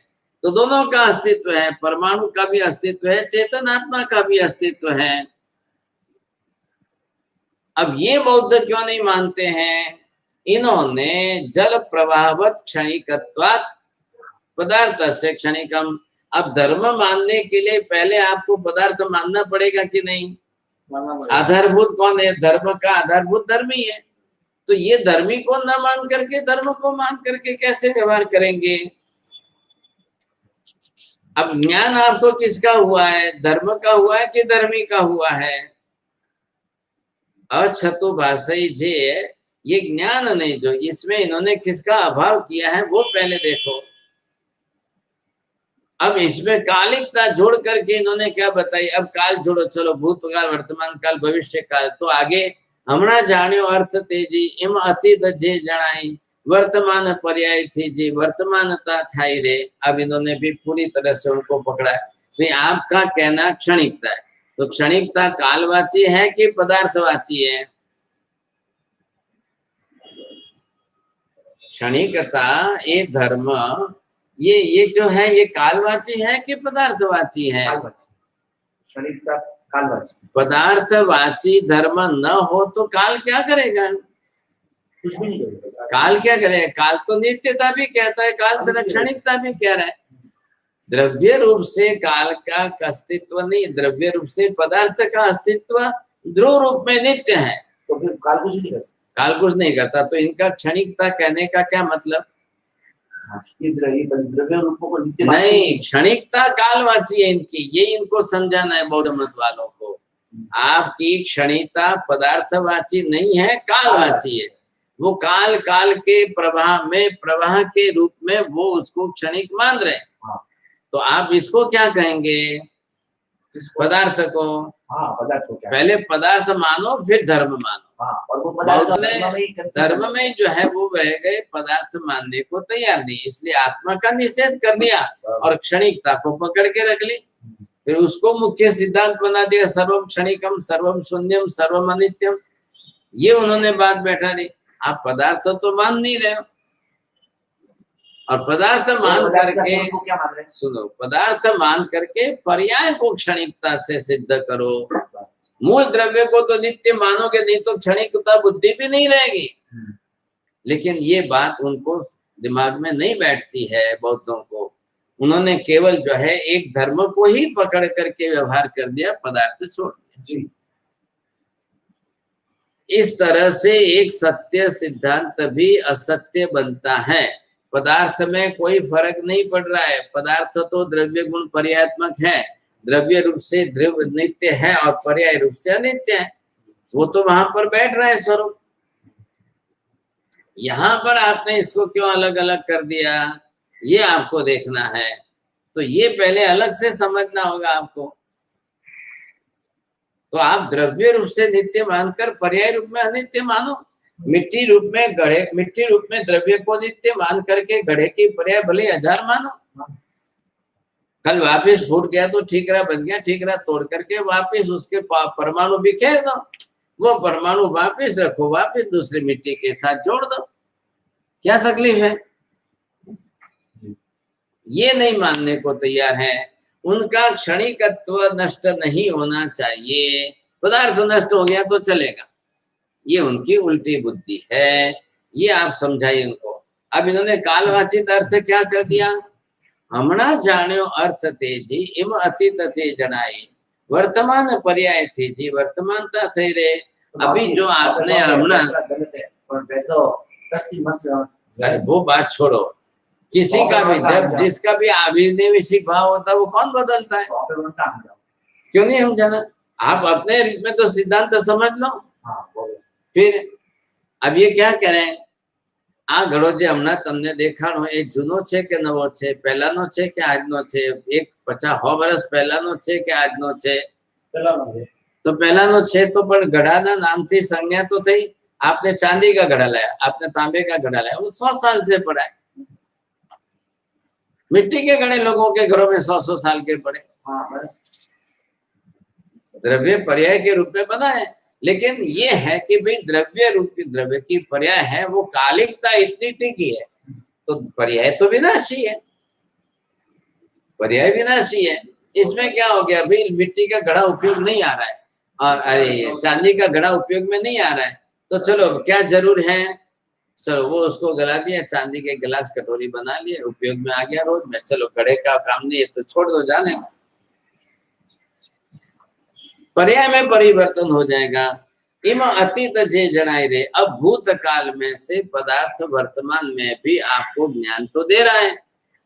तो दोनों का अस्तित्व है। परमाणु का भी अस्तित्व है, चेतन आत्मा का भी अस्तित्व है। अब ये बौद्ध क्यों नहीं मानते हैं? इन्होंने जल प्रवाहवत क्षणिकत्वात् पदार्थ से क्षणिकम। अब धर्म मानने के लिए पहले आपको पदार्थ मानना पड़ेगा कि नहीं? आधारभूत कौन है? धर्म का आधारभूत धर्म ही है। तो ये धर्मी को न मान करके धर्म को मान करके कैसे व्यवहार करेंगे? अब ज्ञान आपको किसका हुआ है? धर्म का हुआ है कि धर्मी का हुआ है? अछतु भाषई जे, ये ज्ञान नहीं, जो इसमें इन्होंने किसका अभाव किया है वो पहले देखो। अब इसमें कालिकता जोड़ करके इन्होंने क्या बताई? अब काल जोड़ो, चलो भूतकाल, वर्तमान काल, भविष्य काल। तो आगे हमणा जाण्यो अर्थ तेजी इम अतीत जे जणाई, वर्तमान पर्याय थी जी, वर्तमानता थाई रे। अब इन्होंने भी पूरी तरह से उनको पकड़ा है। भाई आपका कहना क्षणिकता है, तो क्षणिकता कालवाची है कि पदार्थवाची है? क्षणिकता ये धर्म, ये जो है ये कालवाची है कि पदार्थवाची है? क्षणिकता कालवाची। पदार्थवाची धर्म न हो तो काल क्या करेगा? कुछ भी नहीं करेगा। काल क्या करेगा? काल तो नित्यता भी कहता है, काल क्षणिकता भी कह रहा है। द्रव्य रूप से काल का अस्तित्व नहीं, द्रव्य रूप से पदार्थ का अस्तित्व ध्रुव रूप में नित्य है। तो फिर काल कुछ नहीं कर सकता। काल कुछ नहीं करता, तो इनका क्षणिकता कहने का क्या मतलब? ये द्रव्य रूपों को नित्य नहीं, क्षणिकता कालवाची है इनकी, ये इनको समझाना है बौद्ध मत वालों को। आपकी क्षणिकता पदार्थवाची नहीं है, कालवाची है। वो काल काल के प्रवाह में, प्रवाह के रूप में वो उसको क्षणिक मान रहे हैं। तो आप इसको क्या कहेंगे? पदार्थ को। हाँ, पदार्थ को क्या? पहले पदार्थ मानो फिर धर्म मानो। हाँ, और वो पदार्थ धर्म में जो है वो बह गए, पदार्थ मानने को तैयार नहीं, इसलिए आत्मा का निषेध कर दिया और क्षणिकता को पकड़ के रख ली। फिर उसको मुख्य सिद्धांत बना दिया, सर्वम क्षणिकम, सर्वम शून्यम, सर्वम अनित्यम। ये उन्होंने बात बैठा दी। आप पदार्थ तो मान नहीं रहे हो, और पदार्थ मान करके क्या मान रहे हैं? सुनो, पदार्थ मान करके पर्याय को क्षणिकता से सिद्ध करो। मूल द्रव्य को तो नित्य मानोगे, नहीं तो क्षणिकता बुद्धि भी नहीं रहेगी। लेकिन ये बात उनको दिमाग में नहीं बैठती है बौद्धों को। उन्होंने केवल जो है एक धर्म को ही पकड़ करके व्यवहार कर दिया, पदार्थ छोड़ दिया जी। इस तरह से एक सत्य सिद्धांत भी असत्य बनता है। पदार्थ में कोई फर्क नहीं पड़ रहा है। पदार्थ तो द्रव्य गुण पर्यात्मक है, द्रव्य रूप से द्रव्य नित्य है और पर्याय रूप से अनित्य है। वो तो वहां पर बैठ रहा है स्वरूप। यहाँ पर आपने इसको क्यों अलग अलग कर दिया, ये आपको देखना है। तो ये पहले अलग से समझना होगा आपको। तो आप द्रव्य रूप से नित्य मानकर पर्याय रूप में अनित्य मानो। मिट्टी रूप में गढ़े, मिट्टी रूप में द्रव्य को नित्य मान करके गढ़े की पर्याय भले 1000 मानो। कल वापिस फूट गया तो ठीक रहा, बन गया ठीक रहा, तोड़ करके वापिस उसके परमाणु बिखेर दो, वो परमाणु वापिस रखो, वापिस दूसरी मिट्टी के साथ जोड़ दो, क्या तकलीफ है? ये नहीं मानने को तैयार है। उनका क्षणिकत्व नष्ट नहीं होना चाहिए। पदार्थ नष्ट हो गया तो चलेगा, ये उनकी उल्टी बुद्धि है। ये आप समझाइए उनको। अब इन्होंने कालवाचित अर्थ क्या कर दिया? हमणा जाण्यो अर्थ तेजी इम अतीत ते जनाई, वर्तमान पर्याय थी जी, वर्तमानता थई रे। अभी जो आपने हमणा, अरे वो बात छोड़ो, किसी का भी जब जिसका भी अभिनिवेशिक भाव होता है वो कौन बदलता है? क्यों नहीं हम जाना? आप अपने रूप में तो सिद्धांत समझ लो। फिर अब ये क्या कह रहे हैं? आ घड़ो जे हमना तमने देखाणो ए जूनो छे के नवो छे, पहलानो छे के आजनो छे, एक 50 वर्ष पहलानो छे के आजनो छे? तो पहलानो छे तो पण घड़ाना नामथी संज्ञा तो थई। आपने चांदी का घड़ा लाया, आपने तांबे का घड़ा लाया, वो 100 साल से पड़ा है। मिट्टी के घड़े लोगों के घरों में 100 साल के पड़े। द्रव्य पर्याय के रूप में बना है। लेकिन ये है कि भाई द्रव्य रूप की, द्रव्य की पर्याय है, वो कालिकता इतनी टिकी है, तो पर्याय तो विनाशी है, पर्याय विनाशी है। इसमें क्या हो गया? भाई मिट्टी का घड़ा उपयोग नहीं आ रहा है, और अरे चांदी का घड़ा उपयोग में नहीं आ रहा है, तो चलो क्या जरूर है, चलो वो उसको गला दिया, चांदी के गिलास कटोरी बना लिए, उपयोग में आ गया रोज में, चलो घड़े का काम नहीं है तो छोड़ दो, जाने दो। पर्याय में परिवर्तन हो जाएगा। इम अतीत जे जनाई रे, अब भूतकाल में से पदार्थ वर्तमान में भी आपको ज्ञान तो दे रहा है।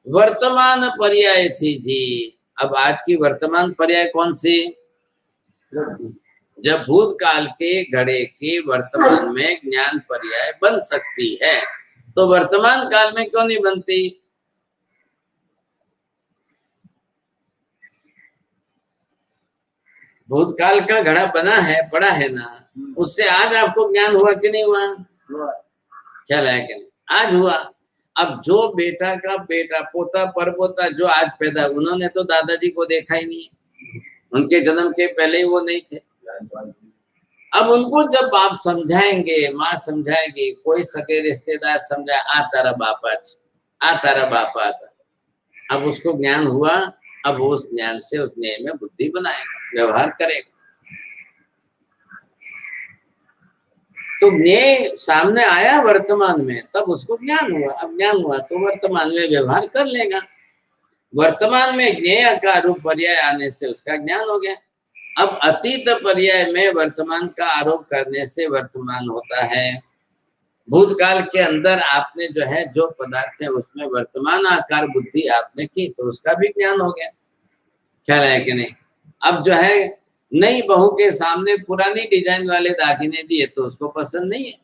वर्तमान पर्याय थी जी, अब आज की वर्तमान पर्याय कौन सी? जब भूतकाल के घड़े के वर्तमान में ज्ञान पर्याय बन सकती है, तो वर्तमान काल में क्यों नहीं बनती? भूतकाल का घड़ा बना है, पड़ा है ना, उससे आज आपको ज्ञान हुआ कि नहीं हुआ? ख्याल है कि नहीं? आज हुआ। अब जो बेटा का बेटा, पोता परपोता जो आज पैदा, उन्होंने तो दादाजी को देखा ही नहीं, उनके जन्म के पहले ही वो नहीं थे। अब उनको जब आप समझाएंगे, माँ समझाएगी, कोई सके रिश्तेदार समझाए, आ तारा बापा, आ तारा बापा था, अब उसको ज्ञान हुआ, अब उस ज्ञान से उस न्याय में बुद्धि बनाएगा, व्यवहार करेगा। तो न्याय सामने आया वर्तमान में, तब उसको ज्ञान हुआ। अब ज्ञान हुआ तो वर्तमान में व्यवहार कर लेगा। वर्तमान में ज्ञेय का रूप पर्याय आने से उसका ज्ञान हो गया। अब अतीत पर्याय में वर्तमान का आरोप करने से वर्तमान होता है। भूतकाल के अंदर आपने जो है, जो पदार्थ है उसमें वर्तमान आकार बुद्धि आपने की, तो उसका भी ज्ञान हो गया। ख्याल है कि नहीं? अब जो है नई बहू के सामने पुरानी डिजाइन वाले दागिने दिए तो उसको पसंद नहीं है,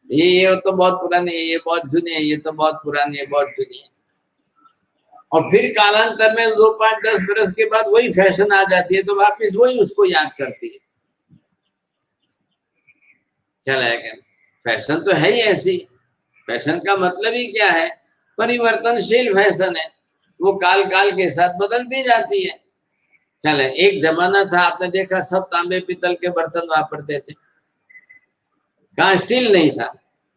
ये तो बहुत पुराने है, ये बहुत जुने है, ये तो बहुत पुरानी है, बहुत जुनी है। और फिर कालांतर में 2, 5, 10 बरस के बाद वही फैशन आ जाती है, तो वापिस वही उसको याद करती है। ख्याल है क्या? फैशन तो है ही ऐसी। फैशन का मतलब ही क्या है? परिवर्तनशील फैशन है, वो काल काल के साथ बदलती जाती है। ख्याल है? एक जमाना था, आपने देखा सब तांबे पीतल के बर्तन वापरते थे, कहाँ स्टील नहीं था।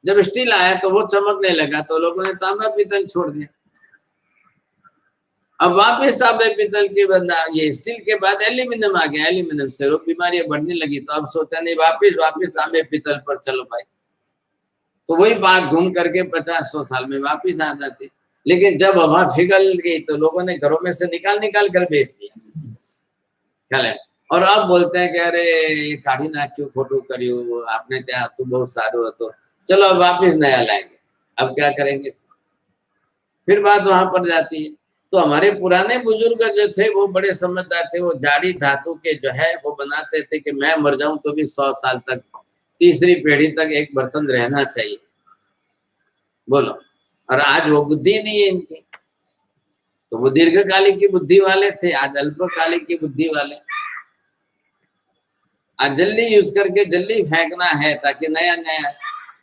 जब स्टील आया तो वो चमकने लगा, तो लोगों ने तांबा पीतल छोड़ दिया। अब वापस तांबे पीतल के बंदा, ये स्टील के बाद एल्यूमिनियम आ गया, एल्यूमिनियम से रोग बीमारियां बढ़ने लगी, तो अब सोचा नहीं वापस तांबे पीतल पर चलो भाई, तो वही बात घूम करके 50-100 साल में वापस आ जाती। लेकिन जब हवा पिघल गई तो लोगों ने घरों में से निकाल निकाल कर बेच दिया। ख्याल है? और अब बोलते हैं कि अरे ये काढ़ी नाख्यो खोटू करियो, आपने क्या तू बहुत सारू हो, तो चलो अब वापिस नया लाएंगे। अब क्या करेंगे? फिर बात वहां पर जाती है। तो हमारे पुराने बुजुर्ग जो थे वो बड़े समझदार थे, वो जाड़ी धातु के जो है वो बनाते थे कि मैं मर जाऊं तो भी 100 साल तक, तीसरी पीढ़ी तक एक बर्तन रहना चाहिए। बोलो, और आज वो बुद्धि नहीं है इनकी, तो वो दीर्घकालिक की बुद्धि वाले थे, आज अल्पकालिक की बुद्धि वाले। आज जल्दी यूज करके जल्दी फेंकना है ताकि नया नया।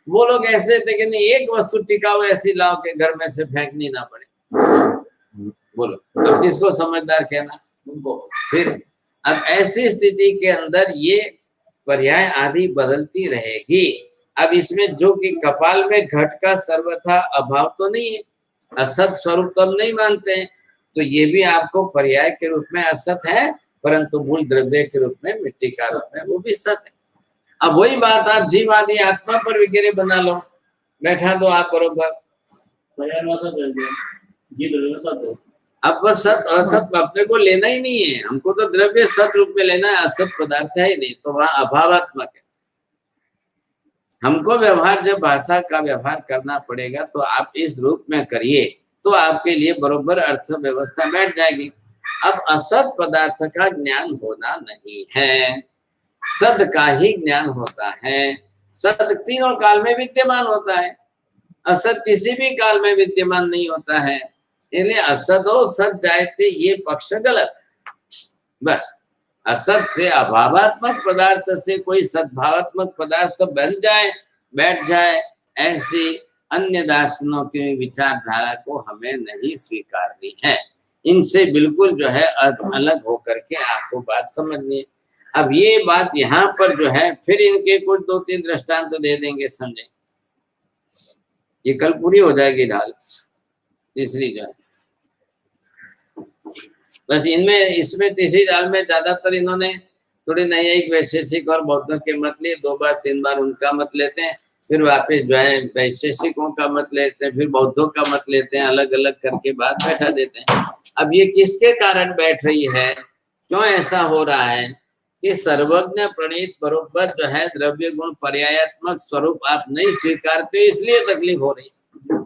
वो लोग ऐसे थे कि नहीं, एक वस्तु टिकाऊ ऐसी लाओ के घर में से फेंकनी ना पड़े। बोलो, अब किसको समझदार कहना? उनको। फिर अब ऐसी स्थिति के अंदर ये पर्याय आदि बदलती रहेगी। अब इसमें जो कि कपाल में घट का सर्वथा अभाव तो नहीं है, असत स्वरूप तो हम नहीं मानते हैं, तो ये भी आपको पर्याय के रूप में असत है, परंतु मूल द्रव्य के रूप में, मिट्टी का रूप में वो भी सत है। अब वही बात आप जीव आदि आत्मा पर वगैरह बना लो, बैठा दो आप बरोबर। अब बस सत असत अपने को लेना ही नहीं है, हमको तो द्रव्य सत रूप में लेना है, असत पदार्थ है ही नहीं, तो वहां अभावात्मक है। हमको व्यवहार, जब भाषा का व्यवहार करना पड़ेगा तो आप इस रूप में करिए, तो आपके लिए बरोबर अर्थ व्यवस्था बैठ जाएगी। अब असत पदार्थ का ज्ञान होना नहीं है, सद का ही ज्ञान होता है। सद तीनों काल में विद्यमान होता है, असत किसी भी काल में विद्यमान नहीं होता है। इसलिए असदो सत जायते ये पक्ष गलत। बस असत से, अभावात्मक पदार्थ से कोई सद्भावात्मक पदार्थ बन जाए, बैठ जाए, ऐसी अन्य दार्शनों की विचारधारा को हमें नहीं स्वीकारनी है। इनसे बिल्कुल जो है अलग होकर के आपको बात समझनी है। अब ये बात यहाँ पर जो है, फिर इनके कुछ 2-3 दृष्टांत दे देंगे, समझे, ये कल पूरी हो जाएगी ढाल तीसरी जो है। बस इनमें, इसमें तीसरी ढाल में ज्यादातर इन्होंने थोड़ी न्यायिक वैशेषिक और बौद्धों के मत लिए 2 बार 3 बार उनका मत लेते हैं, फिर वापस जो है वैशेषिकों का मत लेते हैं, फिर बौद्धों का मत लेते हैं, अलग अलग करके बात बैठा देते हैं। अब ये किसके कारण बैठ रही है, क्यों ऐसा हो रहा है कि सर्वज्ञ प्रणीत बरोबर जो है द्रव्य गुण पर्यायात्मक स्वरूप आप नहीं स्वीकारते, इसलिए तकलीफ हो रही है।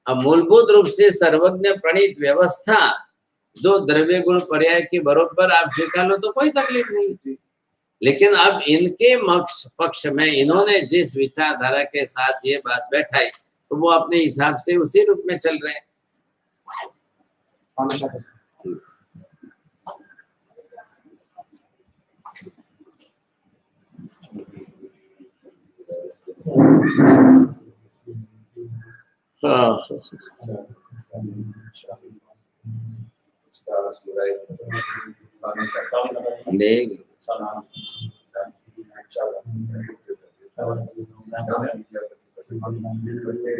अब मूलभूत रूप से सर्वज्ञ प्रणीत व्यवस्था जो द्रव्य गुण पर्याय के बरोबर आप स्वीकार लो तो कोई तकलीफ नहीं। लेकिन अब इनके पक्ष में इन्होंने जिस विचारधारा के साथ ये बात बैठाई तो वो अपने हिसाब से उसी रूप में चल रहे हैं। देख Salam.